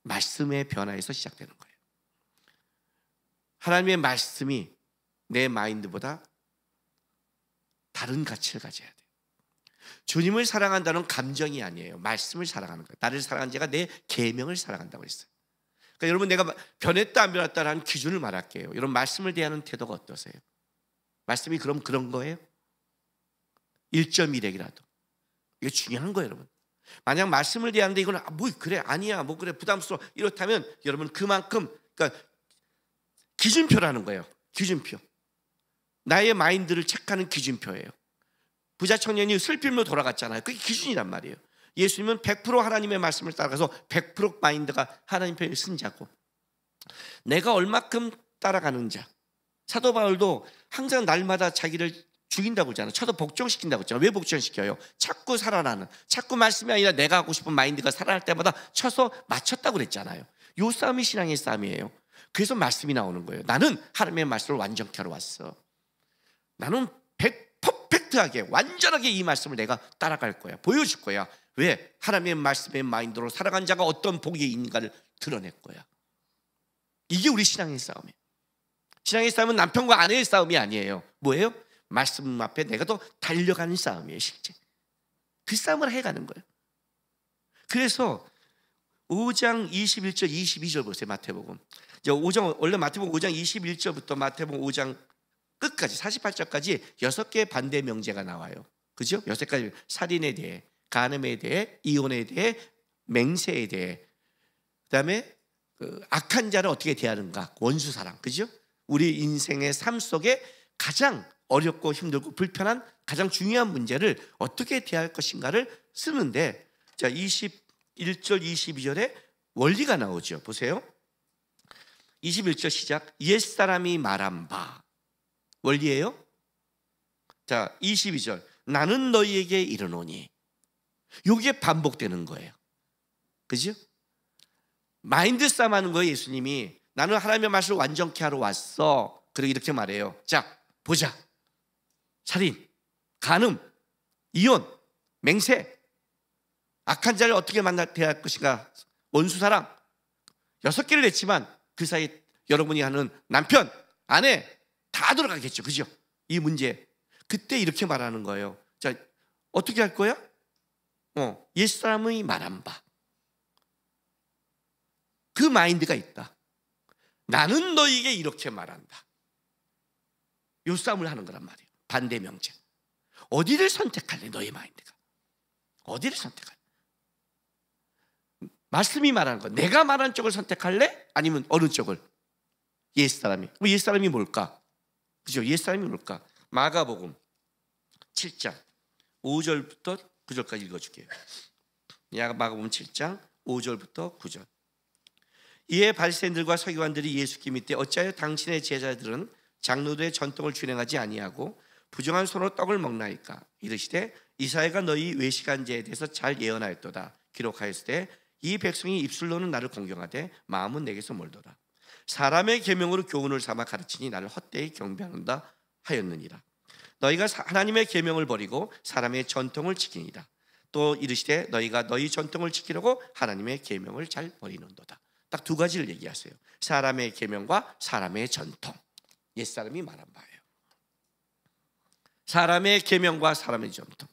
Speaker 5: 말씀의 변화에서 시작되는 거예요. 하나님의 말씀이 내 마인드보다 다른 가치를 가져야 돼요. 주님을 사랑한다는 감정이 아니에요. 말씀을 사랑하는 거예요. 나를 사랑한 자가 내 계명을 사랑한다고 했어요. 그러니까 여러분, 내가 변했다 안 변했다라는 기준을 말할게요. 여러분, 말씀을 대하는 태도가 어떠세요? 말씀이 그럼 그런 거예요? 1.1핵이라도 이게 중요한 거예요, 여러분. 만약 말씀을 대하는데 이건 뭐 그래 아니야 뭐 그래 부담스러워 이렇다면 여러분 그만큼, 그러니까 기준표라는 거예요. 기준표. 나의 마인드를 체크하는 기준표예요. 부자 청년이 슬픔으로 돌아갔잖아요. 그게 기준이란 말이에요. 예수님은 100% 하나님의 말씀을 따라가서 100% 마인드가 하나님 편에 쓴 자고, 내가 얼마큼 따라가는 자. 사도 바울도 항상 날마다 자기를 죽인다고 그러잖아요. 쳐서 복종시킨다고 했잖아요. 왜 복종시켜요? 자꾸 살아나는, 자꾸 말씀이 아니라 내가 하고 싶은 마인드가 살아날 때마다 쳐서 맞췄다고 그랬잖아요. 요 싸움이 신앙의 싸움이에요. 그래서 말씀이 나오는 거예요. 나는 하나님의 말씀을 완전케 하러 왔어. 나는 퍼펙트하게 완전하게 이 말씀을 내가 따라갈 거야. 보여줄 거야. 왜? 하나님의 말씀의 마인드로 살아간 자가 어떤 복이 있는가를 드러낼 거야. 이게 우리 신앙의 싸움이에요. 신앙의 싸움은 남편과 아내의 싸움이 아니에요. 뭐예요? 말씀 앞에 내가 더 달려가는 싸움이에요. 실제 그 싸움을 해가는 거예요. 그래서 5장 21절 22절 보세요. 마태복음 5장, 원래 마태복음 5장 21절부터 마태복음 5장 끝까지 48절까지 6개의 반대 명제가 나와요. 그죠? 6가지. 살인에 대해, 간음에 대해, 이혼에 대해, 맹세에 대해, 그다음에 그 악한 자를 어떻게 대하는가, 원수사랑. 그죠? 우리 인생의 삶 속에 가장 어렵고 힘들고 불편한 가장 중요한 문제를 어떻게 대할 것인가를 쓰는데, 자 21절 22절에 원리가 나오죠. 보세요. 21절 시작. 옛사람이 말한 바. 원리예요. 자, 22절. 나는 너희에게 이르노니. 이게 반복되는 거예요. 그죠? 마인드 싸움 하는 거예요. 예수님이. 나는 하나님의 말씀을 완전케 하러 왔어. 그리고 이렇게 말해요. 자, 보자. 살인, 간음, 이혼, 맹세, 악한 자를 어떻게 대할 것인가, 원수사랑 6개를 냈지만 그 사이에 여러분이 하는 남편, 아내 다 들어가겠죠. 그죠? 이 문제. 그때 이렇게 말하는 거예요. 자, 어떻게 할 거야? 옛사람의 말한 바. 그 마인드가 있다. 나는 너에게 이렇게 말한다. 요 싸움을 하는 거란 말이에요. 반대 명제. 어디를 선택할래? 너의 마인드가 어디를 선택할래? 말씀이 말하는 거, 내가 말한 쪽을 선택할래? 아니면 어느 쪽을? 옛사람이. 옛사람이 뭘까? 그죠? 옛사람이 뭘까? 마가복음 7장 5절부터 9절까지 읽어줄게요. 마가복음 7장 5절부터 9절. 이에 바리새인들과 서기관들이 예수께 묻되 어찌하여 당신의 제자들은 장로들의 전통을 준행하지 아니하고 부정한 손으로 떡을 먹나이까? 이르시되 이사야가 너희 외식한 죄에 대해서 잘 예언하였도다. 기록하였으되 이 백성이 입술로는 나를 공경하되 마음은 내게서 멀도다. 사람의 계명으로 교훈을 삼아 가르치니 나를 헛되이 경배한다 하였느니라. 너희가 하나님의 계명을 버리고 사람의 전통을 지키니라. 또 이르시되 너희가 너희 전통을 지키려고 하나님의 계명을 잘 버리는도다. 딱 두 가지를 얘기하세요. 사람의 계명과 사람의 전통. 옛사람이 말한 바예요. 사람의 계명과 사람의 전통.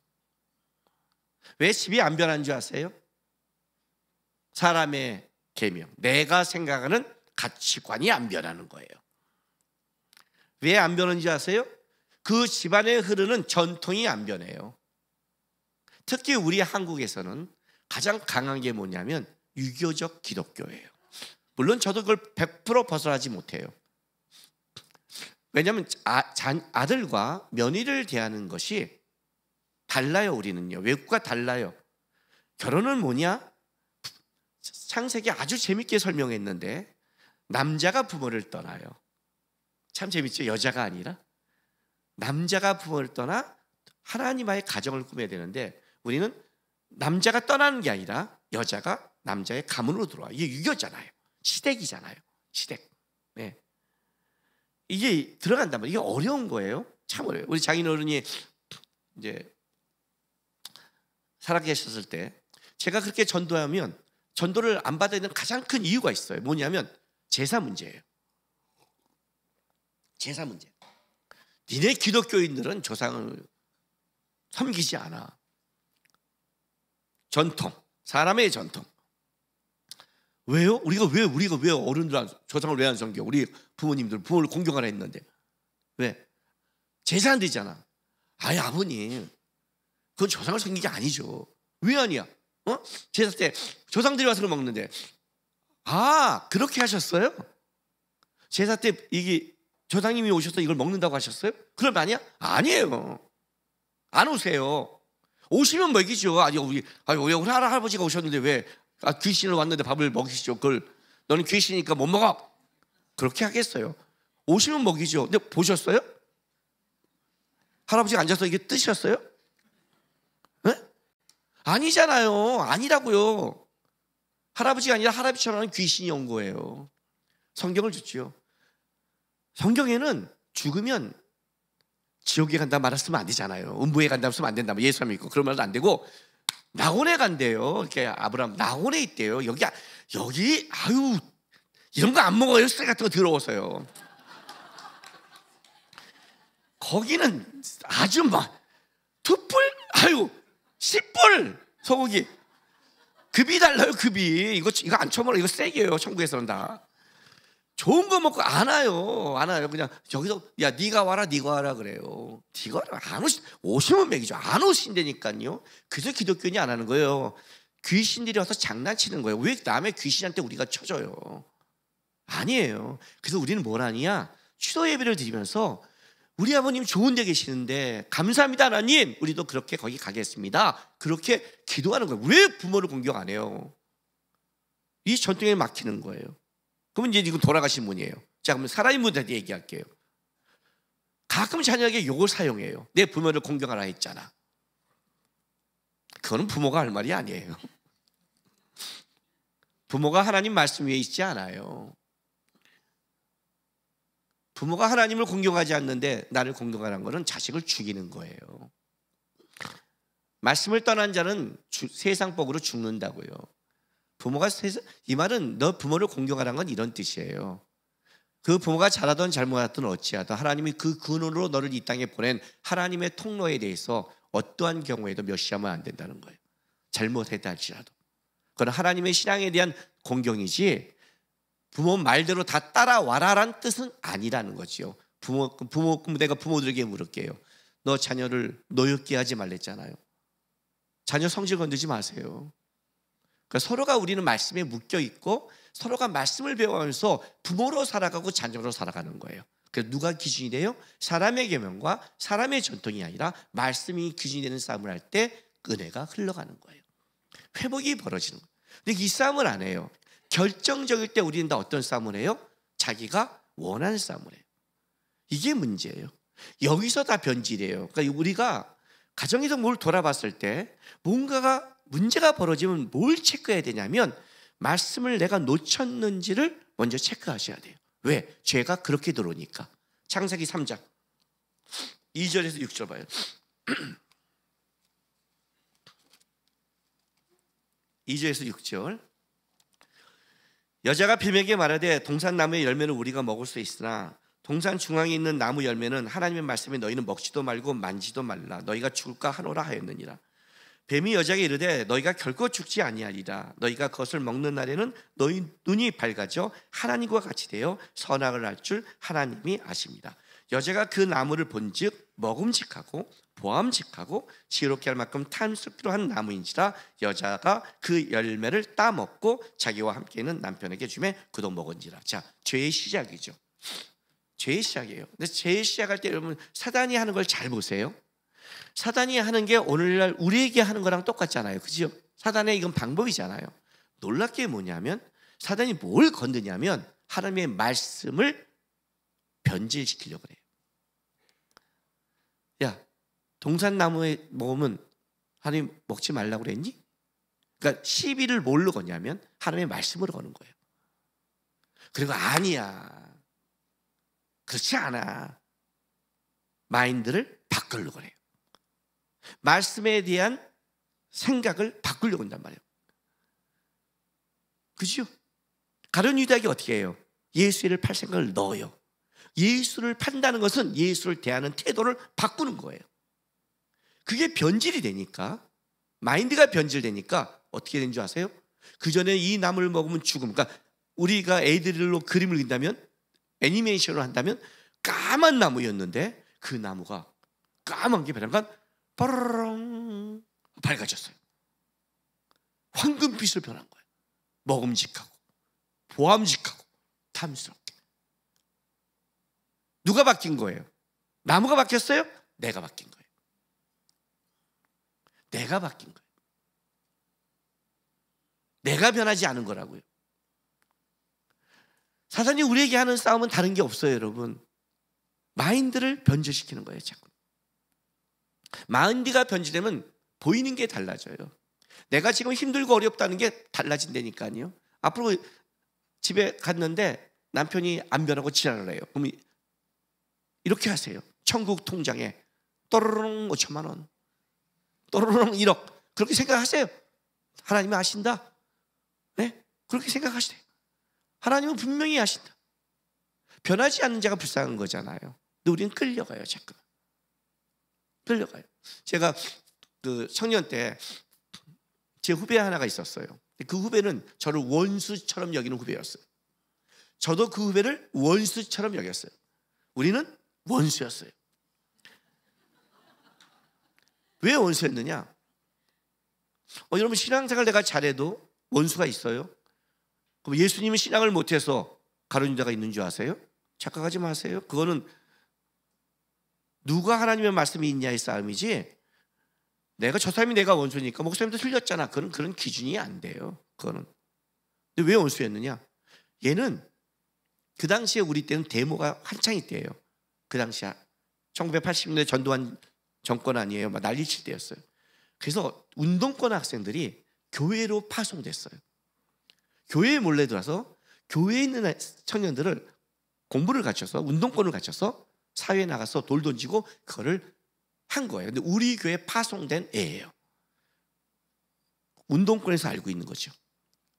Speaker 5: 왜 집이 안 변한 줄 아세요? 사람의 계명, 내가 생각하는 가치관이 안 변하는 거예요. 왜 안 변한지 아세요? 그 집안에 흐르는 전통이 안 변해요. 특히 우리 한국에서는 가장 강한 게 뭐냐면 유교적 기독교예요. 물론 저도 그걸 100% 벗어나지 못해요. 왜냐하면 아들과 며느리를 대하는 것이 달라요. 우리는요. 외국과 달라요. 결혼은 뭐냐? 창세기 아주 재밌게 설명했는데 남자가 부모를 떠나요. 참 재밌죠. 여자가 아니라 남자가 부모를 떠나 하나님과의 가정을 꾸며야 되는데 우리는 남자가 떠나는 게 아니라 여자가 남자의 가문으로 들어와요. 이게 유교잖아요. 시댁이잖아요. 시댁. 네. 이게 들어간단 말이에요. 이게 어려운 거예요. 참 어려워요. 우리 장인어른이 이제 살아계셨을 때 제가 그렇게 전도하면 전도를 안 받아야 되는 가장 큰 이유가 있어요. 뭐냐면 제사 문제예요. 제사 문제. 니네 기독교인들은 조상을 섬기지 않아. 전통, 사람의 전통. 왜요? 우리가 왜 어른들 조상을 왜 안 섬겨? 우리 부모님들 부모를 공경하라 했는데 왜? 제사 안 되잖아. 아이 아버님, 그건 조상을 섬긴 게 아니죠. 왜 아니야? 제사 때 조상들이 와서 먹는데 그렇게 하셨어요? 제사 때 이게 조상님이 오셔서 이걸 먹는다고 하셨어요? 그럼 아니야? 아니에요. 안 오세요. 오시면 먹이죠. 우리 할아버지가 오셨는데 왜 귀신을 왔는데 밥을 먹이시죠? 그걸 너는 귀신이니까 못 먹어. 그렇게 하겠어요? 오시면 먹이죠. 근데 보셨어요? 할아버지가 앉아서 이게 뜨셨어요? 네? 아니잖아요. 아니라고요. 할아버지가 아니라 할아버지처럼 귀신이 온 거예요. 성경을 줬지요. 성경에는 죽으면 지옥에 간다 말았으면 안 되잖아요. 음부에 간다 했으면 안 된다. 예수 믿고 그런 말도 안 되고 낙원에 간대요. 이렇게 아브라함 낙원에 있대요. 여기 이런 거 안 먹어요. 쓰레기 같은 거 더러워서요. 거기는 아주 툭불 10불 소고기 급이 달라요. 급이 이거 안 처먹어. 이거 세게요. 천국에서는 다 좋은 거 먹고 안 와요. 그냥 여기서 네가 와라 그래요. 네가 와라. 안 오시면 먹이죠. 안 오신다니까요. 그래서 기독교인이 안 하는 거예요. 귀신들이 와서 장난치는 거예요. 왜 남의 귀신한테 우리가 쳐줘요? 아니에요. 그래서 우리는 뭘 하냐? 추도 예배를 드리면서 우리 아버님 좋은 데 계시는데 감사합니다 하나님, 우리도 그렇게 거기 가겠습니다. 그렇게 기도하는 거예요. 왜 부모를 공경 안 해요? 이 전통에 막히는 거예요. 그러면 이제 이건 돌아가신 분이에요. 자, 그러면 살아있는 분한테 얘기할게요. 가끔 자녀에게 이걸 사용해요. 내 부모를 공경하라 했잖아. 그거는 부모가 할 말이 아니에요. 부모가 하나님 말씀 위에 있지 않아요. 부모가 하나님을 공경하지 않는데 나를 공경하라는 것은 자식을 죽이는 거예요. 말씀을 떠난 자는 세상 복으로 죽는다고요. 부모가 이 말은 너 부모를 공경하라는 건 이런 뜻이에요. 그 부모가 잘하든 잘못하든 어찌하든 하나님이 그 근원으로 너를 이 땅에 보낸 하나님의 통로에 대해서 어떠한 경우에도 멸시하면 안 된다는 거예요. 잘못했다 할지라도. 그건 하나님의 신앙에 대한 공경이지 부모 말대로 다 따라와라라는 뜻은 아니라는 거지요. 내가 부모들에게 물을게요. 너 자녀를 노엽게 하지 말랬잖아요. 자녀 성질 건드지 마세요. 그러니까 서로가 우리는 말씀에 묶여 있고 서로가 말씀을 배워가면서 부모로 살아가고 자녀로 살아가는 거예요. 그래서 누가 기준이 돼요? 사람의 계명과 사람의 전통이 아니라 말씀이 기준이 되는 싸움을 할 때 은혜가 흘러가는 거예요. 회복이 벌어지는 거예요. 근데 이 싸움을 안 해요. 결정적일 때 우리는 다 어떤 싸움을 해요? 자기가 원하는 싸움을 해요. 이게 문제예요. 여기서 다 변질이에요. 그러니까 우리가 가정에서 뭘 돌아봤을 때 뭔가가 문제가 벌어지면 뭘 체크해야 되냐면 말씀을 내가 놓쳤는지를 먼저 체크하셔야 돼요. 왜? 죄가 그렇게 들어오니까. 창세기 3장 2절에서 6절 봐요. 2절에서 6절. 여자가 뱀에게 말하되 동산나무의 열매는 우리가 먹을 수 있으나 동산 중앙에 있는 나무 열매는 하나님의 말씀에 너희는 먹지도 말고 만지도 말라. 너희가 죽을까 하노라 하였느니라. 뱀이 여자에게 이르되 너희가 결코 죽지 아니하리라. 너희가 그것을 먹는 날에는 너희 눈이 밝아져 하나님과 같이 되어 선악을 알 줄 하나님이 아십니다. 여자가 그 나무를 본즉 먹음직하고 보암직하고 지혜롭게 할 만큼 탐스럽기로 한 나무인지라 여자가 그 열매를 따먹고 자기와 함께 있는 남편에게 주매 그도 먹은지라. 자, 죄의 시작이죠. 죄의 시작이에요. 근데 죄의 시작할 때 여러분 사단이 하는 걸 잘 보세요. 사단이 하는 게 오늘날 우리에게 하는 거랑 똑같잖아요. 그죠? 사단의 이건 방법이잖아요. 놀랍게 뭐냐면 사단이 뭘 건드냐면 하나님의 말씀을 변질시키려고 그래요. 야, 동산나무에 먹으면 하나님 먹지 말라고 그랬니? 그러니까 시비를 뭘로 거냐면 하나님의 말씀으로 거는 거예요. 그리고 아니야, 그렇지 않아. 마인드를 바꾸려고 그래요. 말씀에 대한 생각을 바꾸려고 한단 말이에요. 그죠? 가룟 유다에게 어떻게 해요? 예수를 팔 생각을 넣어요. 예수를 판다는 것은 예수를 대하는 태도를 바꾸는 거예요. 그게 변질이 되니까, 마인드가 변질되니까 어떻게 되는 줄 아세요? 그 전에 이 나무를 먹으면 죽음. 그러니까 우리가 애들로 그림을 그린다면, 애니메이션을 한다면 까만 나무였는데 그 나무가 까만 게 변한 빠르릉 밝아졌어요. 황금빛으로 변한 거예요. 먹음직하고 보암직하고 탐스럽게. 누가 바뀐 거예요? 나무가 바뀌었어요? 내가 바뀐 거예요. 내가 바뀐 거예요. 내가 변하지 않은 거라고요. 사단이 우리에게 하는 싸움은 다른 게 없어요, 여러분. 마인드를 변질시키는 거예요, 자꾸. 마인드가 변질되면 보이는 게 달라져요. 내가 지금 힘들고 어렵다는 게 달라진다니까요. 앞으로 집에 갔는데 남편이 안 변하고 지랄을 해요. 그럼 이렇게 하세요. 천국 통장에 또르릉 5천만 원, 또르릉 1억, 그렇게 생각하세요. 하나님이 아신다. 네? 그렇게 생각하시대요. 하나님은 분명히 아신다. 변하지 않는 자가 불쌍한 거잖아요. 근데 우리는 끌려가요, 자꾸. 끌려가요. 제가 그 청년 때 제 후배 하나가 있었어요. 그 후배는 저를 원수처럼 여기는 후배였어요. 저도 그 후배를 원수처럼 여겼어요. 우리는 원수였어요. 왜 원수였느냐? 여러분, 신앙생활 내가 잘해도 원수가 있어요. 그럼 예수님은 신앙을 못해서 가룟 유다가 있는 줄 아세요? 착각하지 마세요. 그거는 누가 하나님의 말씀이 있냐의 싸움이지, 저 사람이 내가 원수니까 목사님도 틀렸잖아, 그런 기준이 안 돼요. 그거는 근데 왜 원수였느냐? 얘는 그 당시에 우리 때는 데모가 한창일 때예요. 그 당시에 1980년대 전두환 정권 아니에요. 막 난리칠 때였어요. 그래서 운동권 학생들이 교회로 파송됐어요. 교회에 몰래 들어와서 교회에 있는 청년들을 공부를 갖춰서 운동권을 갖춰서 사회에 나가서 돌 던지고 그거를 한 거예요. 근데 우리 교회에 파송된 애예요. 운동권에서 알고 있는 거죠.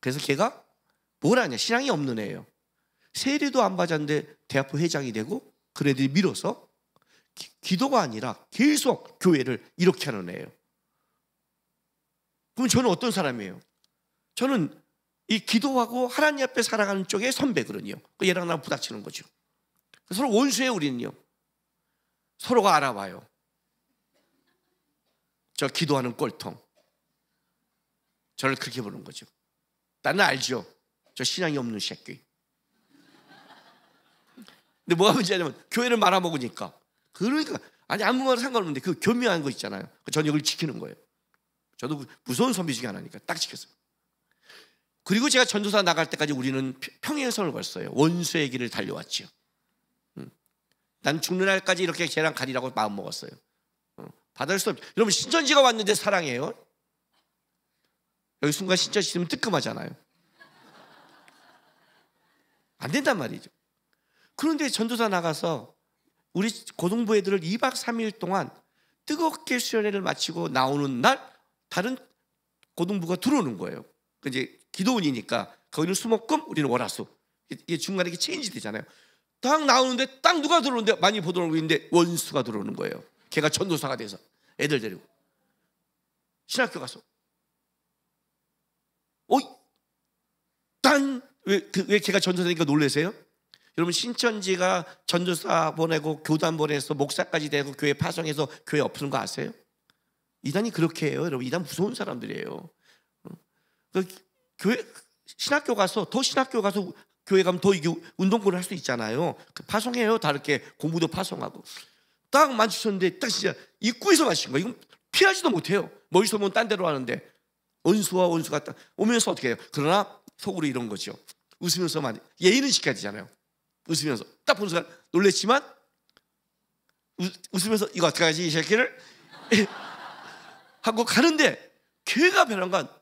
Speaker 5: 그래서 걔가 뭘 하냐? 신앙이 없는 애예요. 세례도 안 받았는데 대학부 회장이 되고 그 애들이 밀어서 기도가 아니라 계속 교회를 이렇게 하는 애예요. 그럼 저는 어떤 사람이에요? 저는 이 기도하고 하나님 앞에 살아가는 쪽의 선배거든요. 얘랑 나랑 부닥치는 거죠. 서로 원수예요. 우리는요. 서로가 알아봐요. 저 기도하는 꼴통. 저를 그렇게 보는 거죠. 나는 알죠. 저 신앙이 없는 새끼. 근데 뭐가 문제냐면 교회를 말아먹으니까. 그러니까 아니 아무 말 상관없는데 그 교묘한 거 있잖아요. 그 전역을 지키는 거예요. 저도 무서운 선비 중에 하나니까 딱 지켰어요. 그리고 제가 전도사 나갈 때까지 우리는 평행선을 걸었어요. 원수의 길을 달려왔죠. 난 죽는 날까지 이렇게 쟤랑 가리라고 마음 먹었어요. 받을 수 없죠. 여러분 신천지가 왔는데 사랑해요. 여기 순간 신천지 있으면 뜨끔하잖아요. 안 된단 말이죠. 그런데 전도사 나가서 우리 고등부 애들을 2박 3일 동안 뜨겁게 수련회를 마치고 나오는 날 다른 고등부가 들어오는 거예요. 이제 기도원이니까 거기는 수목금, 우리는 월화수. 이게 중간에 이렇게 체인지 되잖아요. 딱 나오는데 딱 누가 들어오는데 많이 보도록 있는데 원수가 들어오는 거예요. 걔가 전도사가 돼서 애들 데리고 신학교 가서 왜 걔가 전도사니까 놀라세요? 여러분 신천지가 전도사 보내고 교단 보내서 목사까지 되고 교회 파송해서 교회 엎는 거 아세요? 이단이 그렇게 해요. 여러분 이단 무서운 사람들이에요. 교회 신학교 가서 교회 가면 더 이게 운동권을 할 수 있잖아요. 파송해요. 다 이렇게 공부도 파송하고 딱 마주쳤는데 딱 진짜 입구에서 마신 거예요. 이건 피하지도 못해요. 머릿속 보면 딴 데로 하는데 원수와 원수가 딱 오면서 어떻게 해요? 그러나 속으로 이런 거죠. 웃으면서만 예의는 지켜야 되잖아요. 웃으면서 딱 보는 순간 놀랬지만 웃으면서 이거 어떻게 하지 이 새끼를 하고 가는데 걔가 변한 건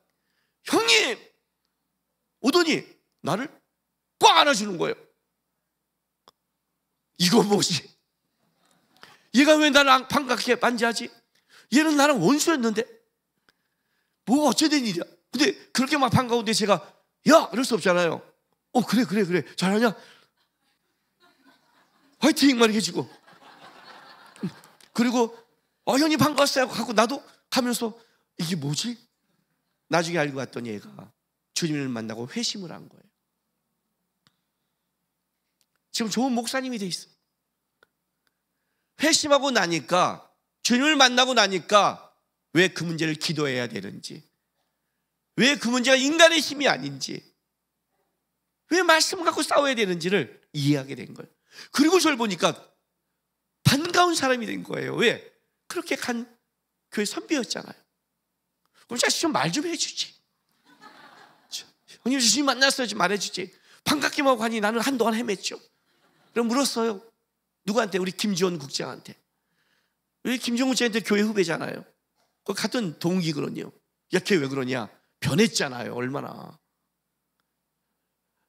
Speaker 5: 형님 오더니 나를 꽉 안아주는 거예요. 이거 뭐지? 얘가 왜 나랑 반갑게 만지하지? 얘는 나랑 원수였는데 뭐 어쩌된 일이야? 근데 그렇게 막 반가운데 제가 야! 이럴 수 없잖아요. 그래 잘하냐? 화이팅만 해주고 그리고 형님 반갑어요 하고 나도 가면서 이게 뭐지? 나중에 알고 봤더니 얘가 주님을 만나고 회심을 한 거예요. 지금 좋은 목사님이 돼 있어. 회심하고 나니까 주님을 만나고 나니까 왜 그 문제를 기도해야 되는지, 왜 그 문제가 인간의 힘이 아닌지, 왜 말씀 갖고 싸워야 되는지를 이해하게 된 거예요. 그리고 저를 보니까 반가운 사람이 된 거예요. 왜? 그렇게 간 교회 선배였잖아요. 그럼 자식 좀 말 좀 해주지. 형님 주님 만났어요 좀 말해주지. 반갑기만 하고 가니 나는 한동안 헤맸죠. 그럼 물었어요. 누구한테? 우리 김지원 국장한테. 우리 김지원 국장한테 교회 후배잖아요. 그 같은 동기거든요. 야, 걔 왜 그러냐? 변했잖아요. 얼마나.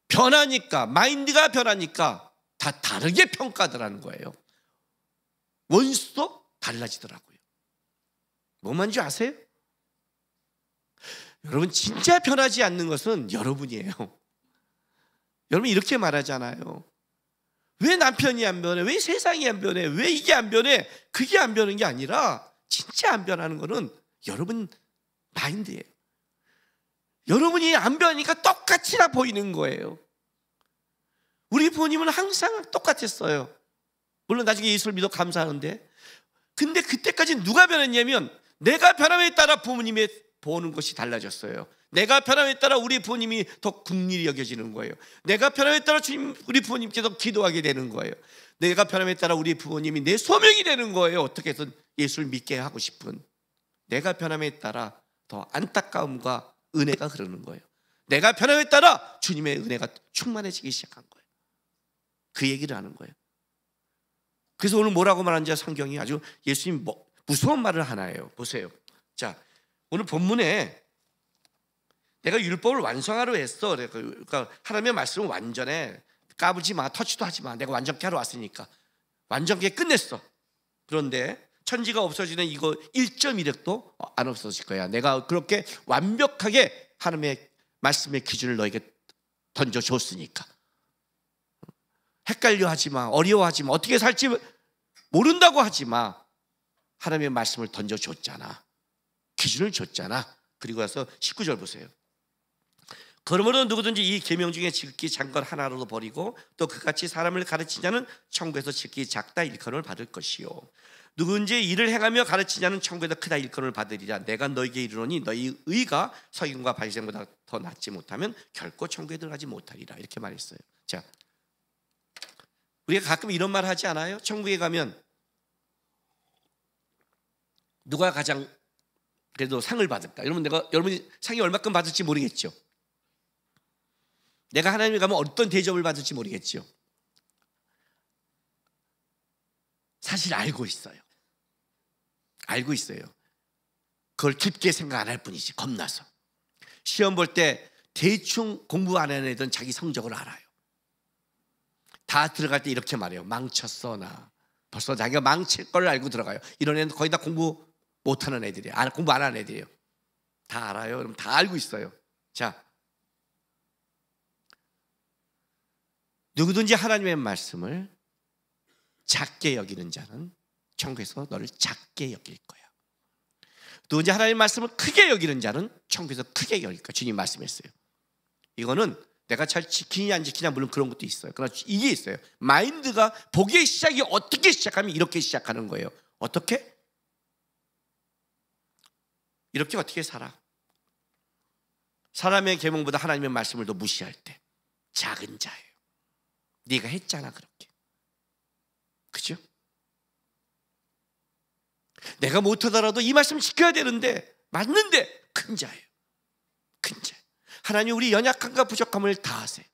Speaker 5: 변하니까, 마인드가 변하니까 다 다르게 평가하더라는 거예요. 원수도 달라지더라고요. 뭐만 줄 아세요? 여러분 진짜 변하지 않는 것은 여러분이에요. 여러분 이렇게 말하잖아요. 왜 남편이 안 변해? 왜 세상이 안 변해? 왜 이게 안 변해? 그게 안 변하는 게 아니라 진짜 안 변하는 거는 여러분 마인드예요. 여러분이 안 변하니까 똑같이 다 보이는 거예요. 우리 부모님은 항상 똑같았어요. 물론 나중에 예수를 믿어 감사하는데, 근데 그때까지 누가 변했냐면 내가 변함에 따라 부모님의 보는 것이 달라졌어요. 내가 변함에 따라 우리 부모님이 더 긍휼히 여겨지는 거예요. 내가 변함에 따라 우리 부모님께서 기도하게 되는 거예요. 내가 변함에 따라 우리 부모님이 내 소명이 되는 거예요. 어떻게 해서 예수를 믿게 하고 싶은. 내가 변함에 따라 더 안타까움과 은혜가 흐르는 거예요. 내가 변함에 따라 주님의 은혜가 충만해지기 시작한 거예요. 그 얘기를 하는 거예요. 그래서 오늘 뭐라고 말하는지 성경이 아주 예수님 무서운 말을 하나예요. 보세요. 자, 오늘 본문에 내가 율법을 완성하려 했어. 그러니까 하나님의 말씀은 완전해. 까불지 마, 터치도 하지 마. 내가 완전케 하러 왔으니까. 완전케 끝냈어. 그런데 천지가 없어지는 이거 1.1획도 안 없어질 거야. 내가 그렇게 완벽하게 하나님의 말씀의 기준을 너에게 던져줬으니까. 헷갈려 하지 마, 어려워하지 마, 어떻게 살지 모른다고 하지 마. 하나님의 말씀을 던져줬잖아. 기준을 줬잖아. 그리고 나서 19절 보세요. 그러므로 누구든지 이 계명 중에 지극히 작은 것 하나라도 버리고 또 그같이 사람을 가르치자는 천국에서 지극히 작다 일컬음을 받을 것이요, 누구든지 이를 행하며 가르치자는 천국에서 크다 일컬음을 받으리라. 내가 너에게 이르노니 너희 의가 서기관과 바리새인보다 더 낫지 못하면 결코 천국에 들어가지 못하리라. 이렇게 말했어요. 자, 우리가 가끔 이런 말 하지 않아요? 천국에 가면 누가 가장 그래도 상을 받을까? 여러분이 상이 얼마큼 받을지 모르겠죠. 내가 하나님에 가면 어떤 대접을 받을지 모르겠죠. 사실 알고 있어요. 알고 있어요. 그걸 깊게 생각 안 할 뿐이지, 겁나서. 시험 볼 때 대충 공부 안 하는 애들은 자기 성적을 알아요. 다 들어갈 때 이렇게 말해요. 망쳤어 나. 벌써 자기가 망칠 걸 알고 들어가요. 이런 애는 거의 다 공부 못하는 애들이에요. 공부 안 하는 애들이에요. 다 알아요. 그럼 다 알고 있어요. 자, 누구든지 하나님의 말씀을 작게 여기는 자는 천국에서 너를 작게 여길 거야. 누구든지 하나님의 말씀을 크게 여기는 자는 천국에서 크게 여길 거야. 주님 말씀했어요. 이거는 내가 잘 지키냐 안 지키냐 물론 그런 것도 있어요. 그러나 이게 있어요. 마인드가 보기의 시작이 어떻게 시작하면 이렇게 시작하는 거예요. 어떻게? 이렇게 어떻게 살아? 사람의 계명보다 하나님의 말씀을 더 무시할 때 작은 자예요. 네가 했잖아 그렇게. 그죠? 내가 못하더라도 이 말씀 지켜야 되는데 맞는데 큰 자예요. 큰 자. 하나님 우리 연약함과 부족함을 다 아세요.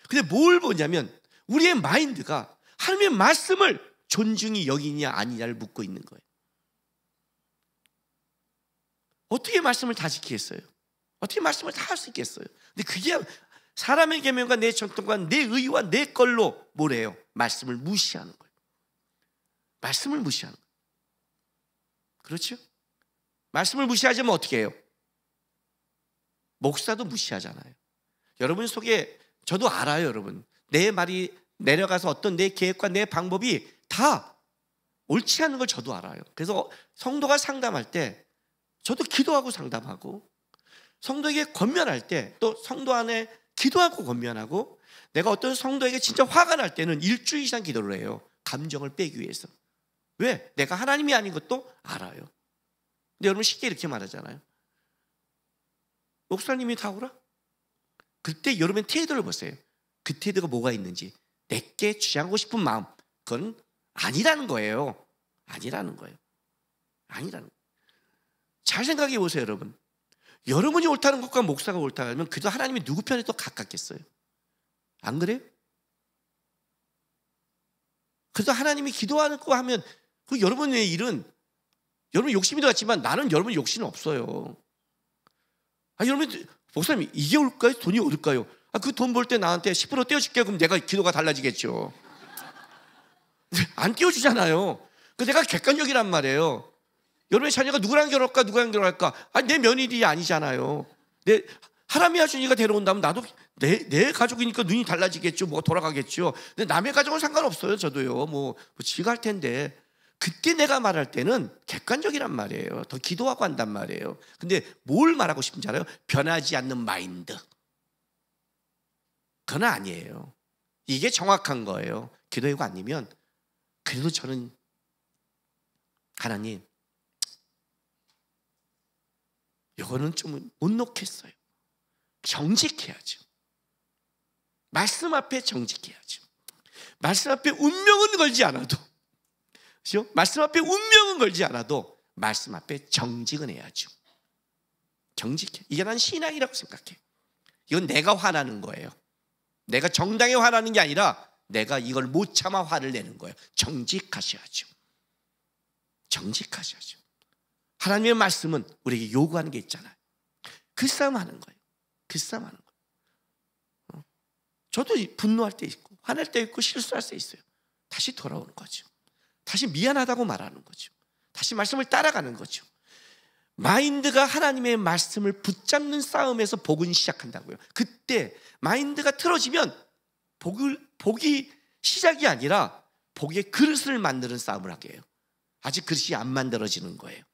Speaker 5: 근데 뭘 보냐면 우리의 마인드가 하나님의 말씀을 존중히 여기냐 아니냐를 묻고 있는 거예요. 어떻게 말씀을 다 지키겠어요? 어떻게 말씀을 다 할 수 있겠어요? 근데 그게 사람의 계명과 내 전통과 내 의와 내 걸로 뭐래요? 말씀을 무시하는 거예요. 말씀을 무시하는 거예요. 그렇죠? 말씀을 무시하자면 어떻게 해요? 목사도 무시하잖아요. 여러분 속에 저도 알아요. 여러분 내 말이 내려가서 어떤 내 계획과 내 방법이 다 옳지 않은 걸 저도 알아요. 그래서 성도가 상담할 때 저도 기도하고 상담하고, 성도에게 권면할 때 또 성도 안에 기도하고 권면하고, 내가 어떤 성도에게 진짜 화가 날 때는 일주일 이상 기도를 해요. 감정을 빼기 위해서. 왜? 내가 하나님이 아닌 것도 알아요. 근데 여러분 쉽게 이렇게 말하잖아요. 목사님이 다 오라? 그때 여러분 태도를 보세요. 그 태도가 뭐가 있는지. 내게 주장하고 싶은 마음, 그건 아니라는 거예요. 아니라는 거예요. 아니라는 거예요. 잘 생각해 보세요. 여러분 여러분이 옳다는 것과 목사가 옳다고 하면 그저 하나님이 누구 편에 더 가깝겠어요? 안 그래요? 그래서 하나님이 기도하는 거 하면 그 여러분의 일은, 여러분 욕심이 들어갔지만 나는 여러분 욕심은 없어요. 여러분 목사님 이게 올까요? 돈이 오를까요? 그 돈 벌 때 나한테 10% 떼어줄게요. 그럼 내가 기도가 달라지겠죠. 안 떼어주잖아요. 그래서 내가 객관적이란 말이에요. 여러분의 자녀가 누구랑 결혼할까 누구랑 결혼할까? 내 며느리 아니잖아요. 내 하나님이 하시니까 데려온다면 나도 내 가족이니까 눈이 달라지겠죠. 뭐 돌아가겠죠. 근데 남의 가족은 상관없어요. 저도요. 뭐 지가 할 텐데. 그때 내가 말할 때는 객관적이란 말이에요. 더 기도하고 한단 말이에요. 근데 뭘 말하고 싶은지 알아요? 변하지 않는 마인드. 그건 아니에요. 이게 정확한 거예요. 기도하고 아니면. 그래도 저는 하나님 이거는 좀 못 놓겠어요. 정직해야죠. 말씀 앞에 정직해야죠. 말씀 앞에 운명은 걸지 않아도, 그렇죠? 말씀 앞에 운명은 걸지 않아도 말씀 앞에 정직은 해야죠. 정직해. 이게 난 신앙이라고 생각해. 이건 내가 화나는 거예요. 내가 정당에 화나는 게 아니라 내가 이걸 못 참아 화를 내는 거예요. 정직하셔야죠. 정직하셔야죠. 하나님의 말씀은 우리에게 요구하는 게 있잖아요. 그 싸움 하는 거예요. 그 싸움 하는 거예요. 저도 분노할 때 있고 화낼 때 있고 실수할 때 있어요. 다시 돌아오는 거죠. 다시 미안하다고 말하는 거죠. 다시 말씀을 따라가는 거죠. 마인드가 하나님의 말씀을 붙잡는 싸움에서 복은 시작한다고요. 그때 마인드가 틀어지면 복이 시작이 아니라 복의 그릇을 만드는 싸움을 하게 해요. 아직 그릇이 안 만들어지는 거예요.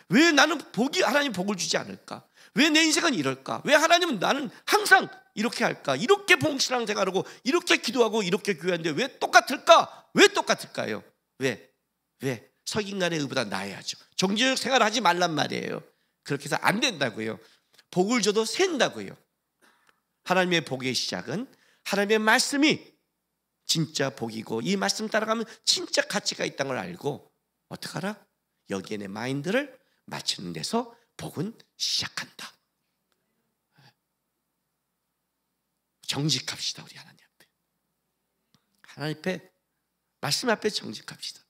Speaker 5: 왜 나는 하나님 복을 주지 않을까? 왜 내 인생은 이럴까? 왜 하나님은 나는 항상 이렇게 할까? 이렇게 봉신앙생활하고 이렇게 기도하고 이렇게 교회하는데 왜 똑같을까? 왜 똑같을까요? 왜? 석인간의 의보다 나아야죠. 정죄적 생활을 하지 말란 말이에요. 그렇게 해서 안 된다고요. 복을 줘도 샌다고요. 하나님의 복의 시작은 하나님의 말씀이 진짜 복이고 이 말씀 따라가면 진짜 가치가 있다는 걸 알고 어떻게 하라? 여기에 내 마인드를 맞추는 데서 복은 시작한다. 정직합시다. 우리 하나님 앞에. 하나님 앞에 말씀 앞에 정직합시다.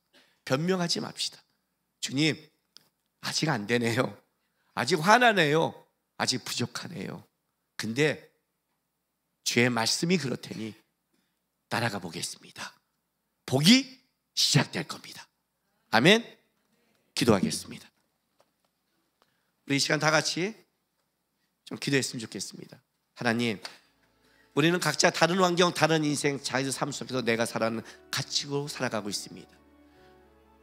Speaker 5: 변명하지 맙시다. 주님, 아직 안 되네요. 아직 화나네요. 아직 부족하네요. 근데 주의 말씀이 그렇다니 따라가 보겠습니다. 복이 시작될 겁니다. 아멘. 기도하겠습니다. 우리 이 시간 다 같이 좀 기도했으면 좋겠습니다. 하나님, 우리는 각자 다른 환경, 다른 인생, 자기 삶 속에서 내가 살아가는 가치로 살아가고 있습니다.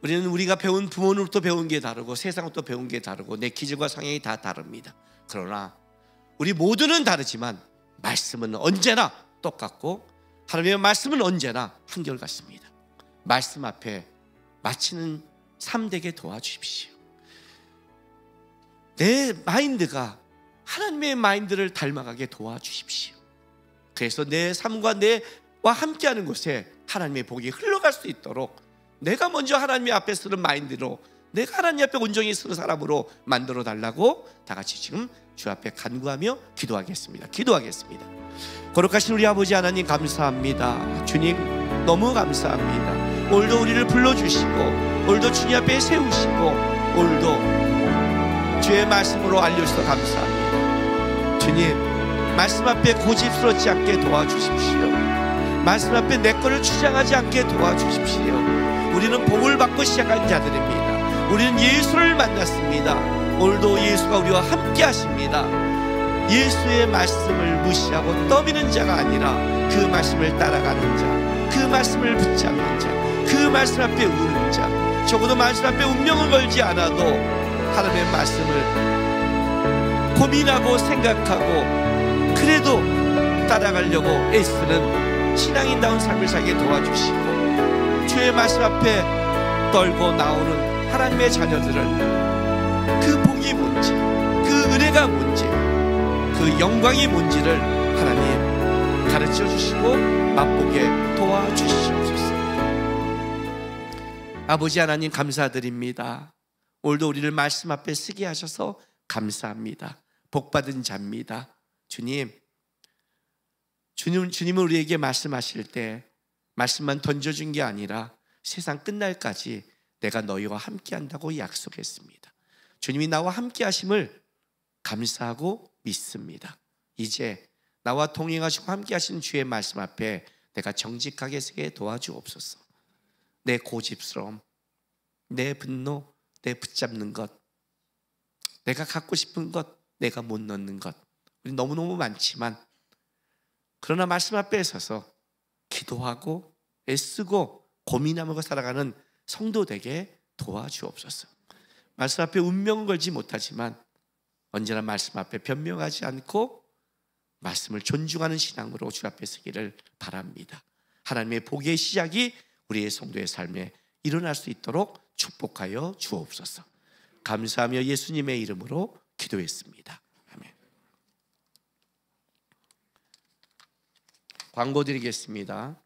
Speaker 5: 우리는 우리가 배운 부모로부터 배운 게 다르고 세상부터 배운 게 다르고 내 기질과 성향이 다 다릅니다. 그러나 우리 모두는 다르지만 말씀은 언제나 똑같고 하나님의 말씀은 언제나 한결같습니다. 말씀 앞에 마치는 삶 되게 도와주십시오. 내 마인드가 하나님의 마인드를 닮아가게 도와주십시오. 그래서 내 삶과 내와 함께하는 곳에 하나님의 복이 흘러갈 수 있도록 내가 먼저 하나님의 앞에 쓰는 마인드로 내가 하나님 앞에 온전히 쓰는 사람으로 만들어 달라고 다 같이 지금 주 앞에 간구하며 기도하겠습니다. 거룩하신 우리 아버지 하나님 감사합니다. 주님 너무 감사합니다. 오늘도 우리를 불러주시고 오늘도 주님 앞에 세우시고 오늘도 주의 말씀으로 알려주셔서 감사합니다. 주님 말씀 앞에 고집스럽지 않게 도와주십시오. 말씀 앞에 내 거를 주장하지 않게 도와주십시오. 우리는 복을 받고 시작한 자들입니다. 우리는 예수를 만났습니다. 오늘도 예수가 우리와 함께 하십니다. 예수의 말씀을 무시하고 떠미는 자가 아니라 그 말씀을 따라가는 자, 그 말씀을 붙잡는 자, 그 말씀 앞에 우는 자, 적어도 말씀 앞에 운명을 걸지 않아도 하나님의 말씀을 고민하고 생각하고 그래도 따라가려고 애쓰는 신앙인다운 삶을 살게 도와주시고 주의 말씀 앞에 떨고 나오는 하나님의 자녀들을 그 복이 뭔지 그 은혜가 뭔지 그 영광이 뭔지를 하나님 가르쳐 주시고 맛보게 도와주시옵소서. 아버지 하나님 감사드립니다. 오늘도 우리를 말씀 앞에 쓰게 하셔서 감사합니다. 복받은 자입니다. 주님은 우리에게 말씀하실 때 말씀만 던져준 게 아니라 세상 끝날까지 내가 너희와 함께한다고 약속했습니다. 주님이 나와 함께하심을 감사하고 믿습니다. 이제 나와 동행하시고 함께하시는 주의 말씀 앞에 내가 정직하게 서게 도와주옵소서. 내 고집스러움, 내 분노, 내 붙잡는 것, 내가 갖고 싶은 것, 내가 못 넣는 것 우리 너무너무 많지만 그러나 말씀 앞에 서서 기도하고 애쓰고 고민하면서 살아가는 성도 되게 도와주옵소서. 말씀 앞에 운명을 걸지 못하지만 언제나 말씀 앞에 변명하지 않고 말씀을 존중하는 신앙으로 주 앞에 서기를 바랍니다. 하나님의 복의 시작이 우리의 성도의 삶에 일어날 수 있도록 축복하여 주옵소서. 감사하며 예수님의 이름으로 기도했습니다. 아멘. 광고 드리겠습니다.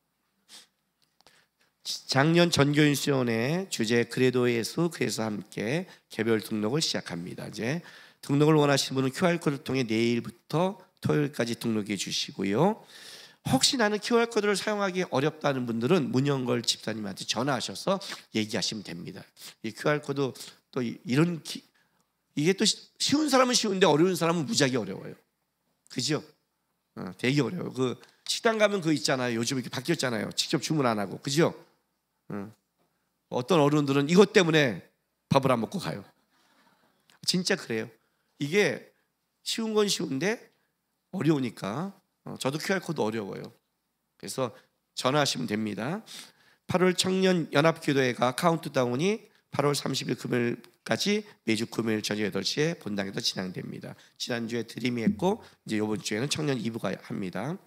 Speaker 5: 작년 전교인 수련회 주제 그래도 예수 그래서 함께 개별 등록을 시작합니다. 이제 등록을 원하시는 분은 QR코드를 통해 내일부터 토요일까지 등록해 주시고요. 혹시 나는 QR코드를 사용하기 어렵다는 분들은 문영걸 집사님한테 전화하셔서 얘기하시면 됩니다. 이 QR코드 또 이런 이게 또 쉬운 사람은 쉬운데 어려운 사람은 무지하게 어려워요. 그죠? 되게 어려워요. 그 식당 가면 그거 있잖아요. 요즘 이렇게 바뀌었잖아요. 직접 주문 안 하고. 그죠? 어떤 어른들은 이것 때문에 밥을 안 먹고 가요. 진짜 그래요. 이게 쉬운 건 쉬운데 어려우니까 저도 QR코드 어려워요. 그래서 전화하시면 됩니다. 8월 청년연합기도회가 카운트다운이 8월 30일 금요일까지 매주 금요일 저녁 8시에 본당에서 진행됩니다. 지난주에 드림이 했고 이제 이번 주에는 청년 2부가 합니다.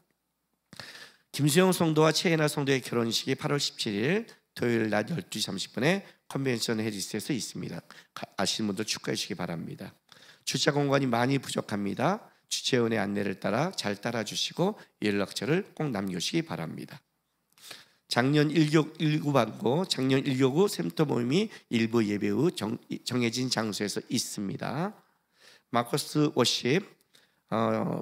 Speaker 5: 김수영 성도와 최애나 성도의 결혼식이 8월 17일 토요일 낮 12시 30분에 컨벤션 헬리스에서 있습니다. 아시는 분들 축하해 주시기 바랍니다. 주차 공간이 많이 부족합니다. 주최원의 안내를 따라 잘 따라주시고 연락처를 꼭 남겨주시기 바랍니다. 작년 1교구 작년 1교구 센터 모임이 일부 예배 후 정해진 장소에서 있습니다. 마커스 워십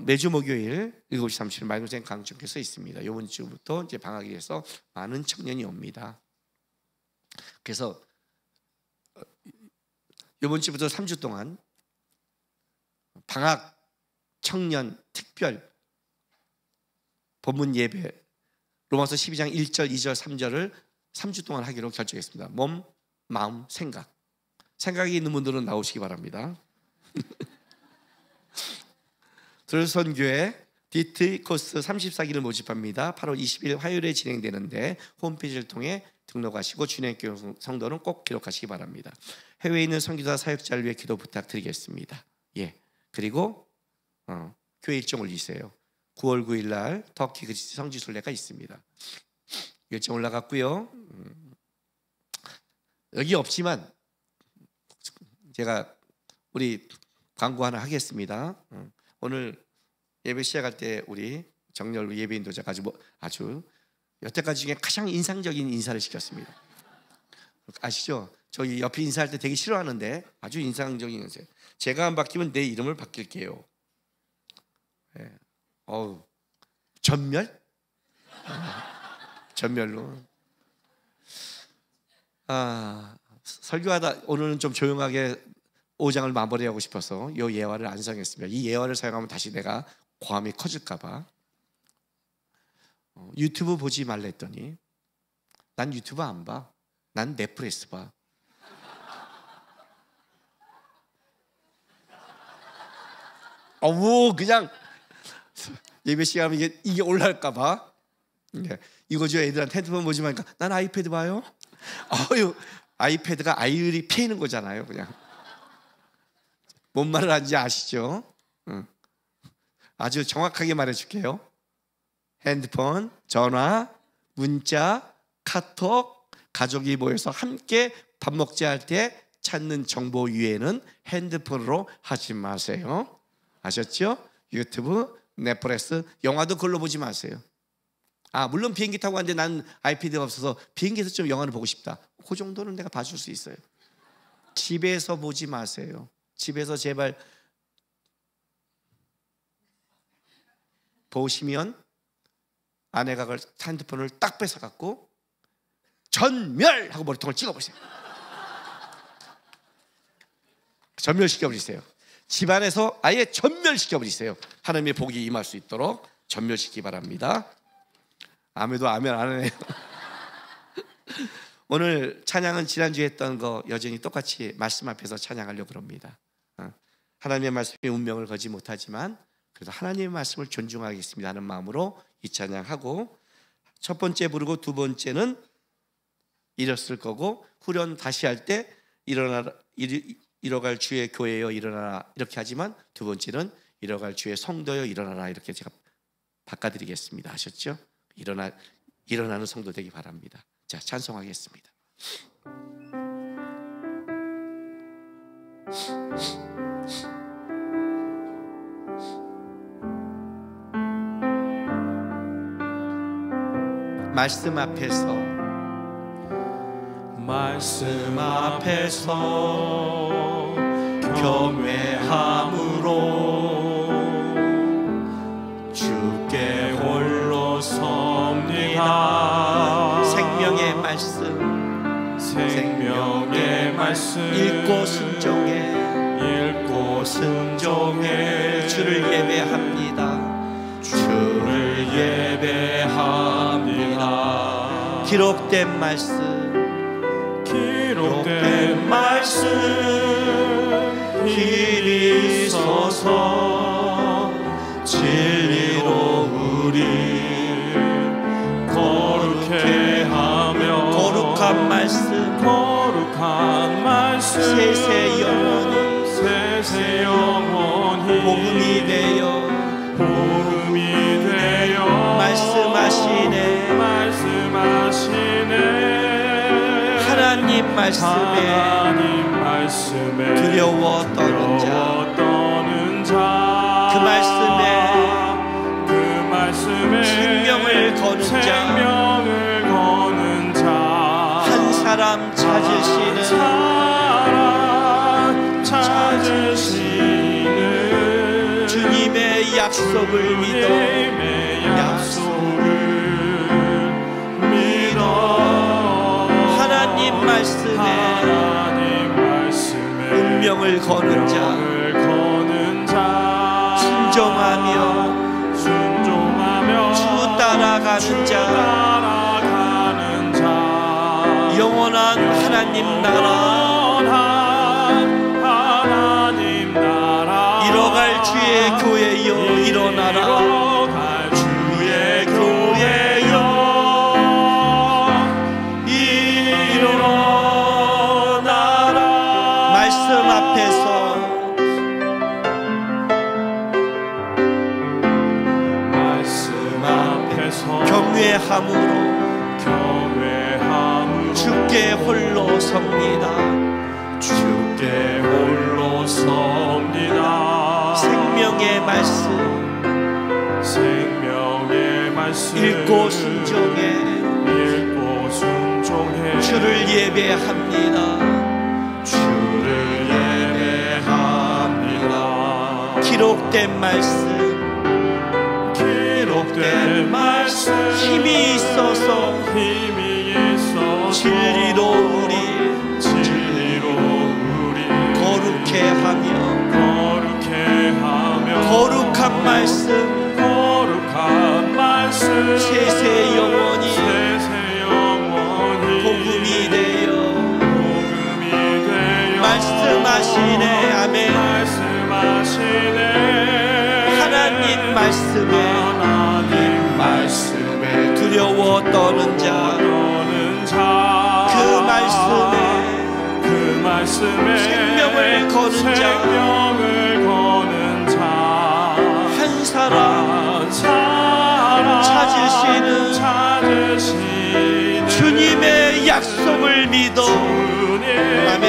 Speaker 5: 매주 목요일 7시 30분 말씀생 강주께서 있습니다. 이번 주부터 이제 방학이 돼서 많은 청년이 옵니다. 그래서 이번 주부터 3주 동안 방학 청년 특별 본문 예배 로마서 12장 1절, 2절, 3절을 3주 동안 하기로 결정했습니다. 몸, 마음, 생각이 있는 분들은 나오시기 바랍니다. 들선교회 디트 코스 34기를 모집합니다. 8월 20일 화요일에 진행되는데 홈페이지를 통해 등록하시고 준행교 성도는 꼭 기록하시기 바랍니다. 해외에 있는 선교사 사역자를 위해 기도 부탁드리겠습니다. 예. 그리고 교회 일정 올리세요. 9월 9일 날 터키 그리스도 성지순례가 있습니다. 일정 올라갔고요. 여기 없지만 제가 우리 광고 하나 하겠습니다. 오늘 예배 시작할 때 우리 정렬로 예배 인도자가 아주 여태까지 중에 가장 인상적인 인사를 시켰습니다. 아시죠? 저희 옆에 인사할 때 되게 싫어하는데 아주 인상적인 인사. 제가 안 바뀌면 내 이름을 바뀔게요. 네. 전멸? 전멸로. 설교하다 오늘은 좀 조용하게 5장을 마무리하고 싶어서 이 예화를 안성했습니다. 이 예화를 사용하면 다시 내가 고함이 커질까봐 유튜브 보지 말라 했더니 난 유튜브 안 봐. 난 넷플릭스 봐. 그냥 예배 시간에 이게 올라갈까봐 이거죠. 애들한테 핸드폰 보지 마니까 난 아이패드 봐요. 아이패드가 아이들이 패이는 거잖아요. 그냥 뭔 말을 하는지 아시죠? 아주 정확하게 말해줄게요. 핸드폰, 전화, 문자, 카톡, 가족이 모여서 함께 밥 먹지 할 때 찾는 정보 위에는 핸드폰으로 하지 마세요. 아셨죠? 유튜브, 넷플릭스, 영화도 그걸로 보지 마세요. 물론 비행기 타고 갔는데 난 아이패드가 없어서 비행기에서 좀 영화를 보고 싶다. 그 정도는 내가 봐줄 수 있어요. 집에서 보지 마세요. 집에서 제발 보시면 아내가 핸드폰을 딱 뺏어갖고 전멸하고 머리통을 찍어버리세요. 전멸시켜버리세요. 집안에서 아예 전멸시켜버리세요. 하나님의 복이 임할 수 있도록 전멸시키기 바랍니다. 아무도 아멘 안 하네요. 오늘 찬양은 지난주에 했던 거 여전히 똑같이 말씀 앞에서 찬양하려고 합니다. 하나님의 말씀에 운명을 거지 못하지만 그래서 하나님의 말씀을 존중하겠습니다 하는 마음으로 이 찬양하고 첫 번째 부르고 두 번째는 일었을 거고 후련 다시 할 때 일어갈 주의 교회여 일어나라 이렇게 하지만 두 번째는 일어갈 주의 성도여 일어나라 이렇게 제가 바꿔드리겠습니다. 아셨죠? 일어나는 성도 되기 바랍니다. 자, 찬송하겠습니다. 말씀 앞에서
Speaker 6: 경외함으로 주께 홀로 섭니다.
Speaker 5: 생명의 말씀 읽고 순종해 주를 예배합니다. 기록된 말씀
Speaker 6: 힘이 있어서 진리로 우리 거룩해 하며
Speaker 5: 거룩한 말씀 세세 영원히 복음이 되어 말씀하시네. 하나님 말씀에 두려워 떠는 자, 그 말씀에 생명을 거는 자, 한 사람 찾으시는 주님의 약속을 믿어 하나님 말씀에 운명을 거는 자, 순종하며 주 따라가는 자, 영원한 하나님 나라 이뤄갈 주의 교회여 일어나라. 말씀 앞에서 경외함으로 주께 홀로 섭니다. 생명의 말씀 읽고 순종해 주를 예배합니다. 기록된 말씀 힘이 있어서 진리로 우리 거룩해 하며 거룩한 말씀 세세 영원히 복음이 되어 말씀하시네. 아멘. 하나님 말씀에 두려워 떠는 자, 그 말씀에 생명을 거는 자, 한 사람 찾으시는 주님의 약속을 믿어. 아멘.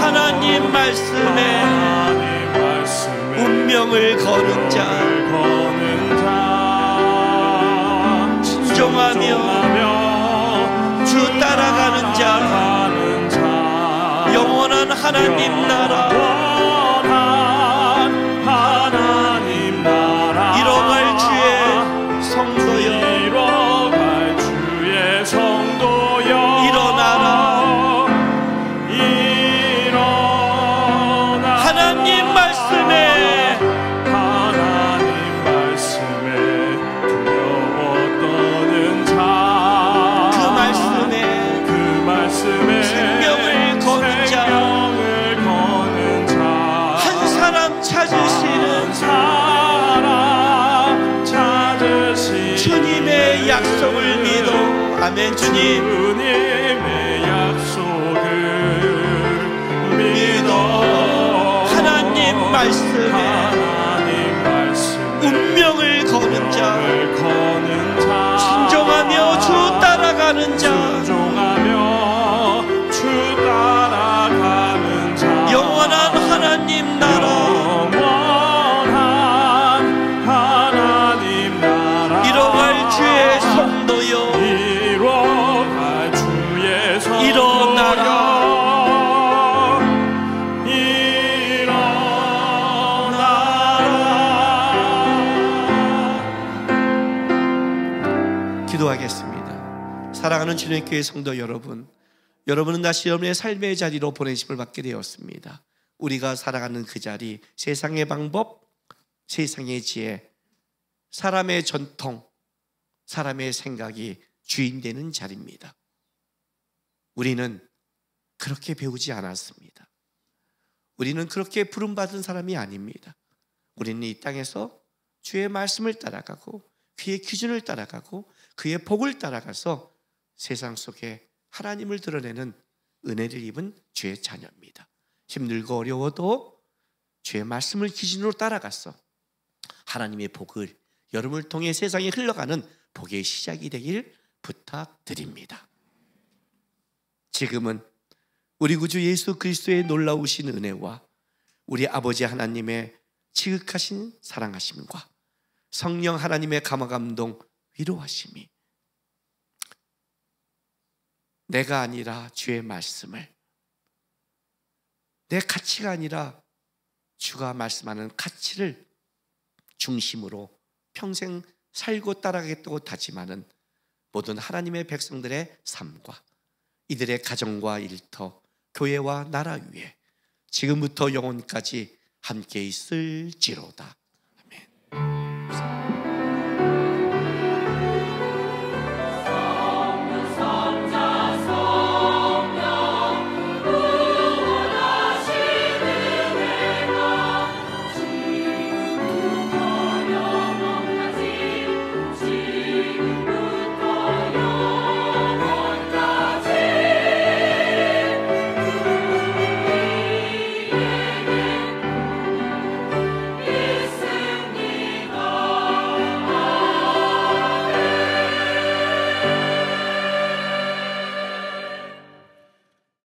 Speaker 5: 하나님 말씀에 운명을 거는 자, 순종하며 주 따라가는 자, 영원한 하나님 나라 이뤄갈 주의 성도여 일어나라. 하나님 말씀에
Speaker 6: 두려워 떠는 자,
Speaker 5: 그 말씀에 생명을 거는 자, 한 사람 찾으시는 주님의 약속을 믿어. 아멘. 주님의 약속을 믿어. 하나님 말씀에 운명을 거는 자, 순종하며 주 따라가는 자, 영원한 하나님 나라 이뤄갈 주의 성도여 일어나라. 사랑하는 주님의 교회 성도 여러분, 여러분은 다시 여러분의 삶의 자리로 보내심을 받게 되었습니다. 우리가 살아가는 그 자리, 세상의 방법, 세상의 지혜, 사람의 전통, 사람의 생각이 주인 되는 자리입니다. 우리는 그렇게 배우지 않았습니다. 우리는 그렇게 부름받은 사람이 아닙니다. 우리는 이 땅에서 주의 말씀을 따라가고 그의 기준을 따라가고 그의 복을 따라가서 세상 속에 하나님을 드러내는 은혜를 입은 주의 자녀입니다. 힘들고 어려워도 주의 말씀을 기준으로 따라가서 하나님의 복을 여러분을 통해 세상에 흘러가는 복의 시작이 되길 부탁드립니다. 지금은 우리 구주 예수 그리스도의 놀라우신 은혜와 우리 아버지 하나님의 지극하신 사랑하심과 성령 하나님의 감화감동 위로하심이 내가 아니라 주의 말씀을, 내 가치가 아니라 주가 말씀하는 가치를 중심으로 평생 살고 따라가겠다고 다짐하는 모든 하나님의 백성들의 삶과 이들의 가정과 일터, 교회와 나라 위에 지금부터 영원까지 함께 있을지로다.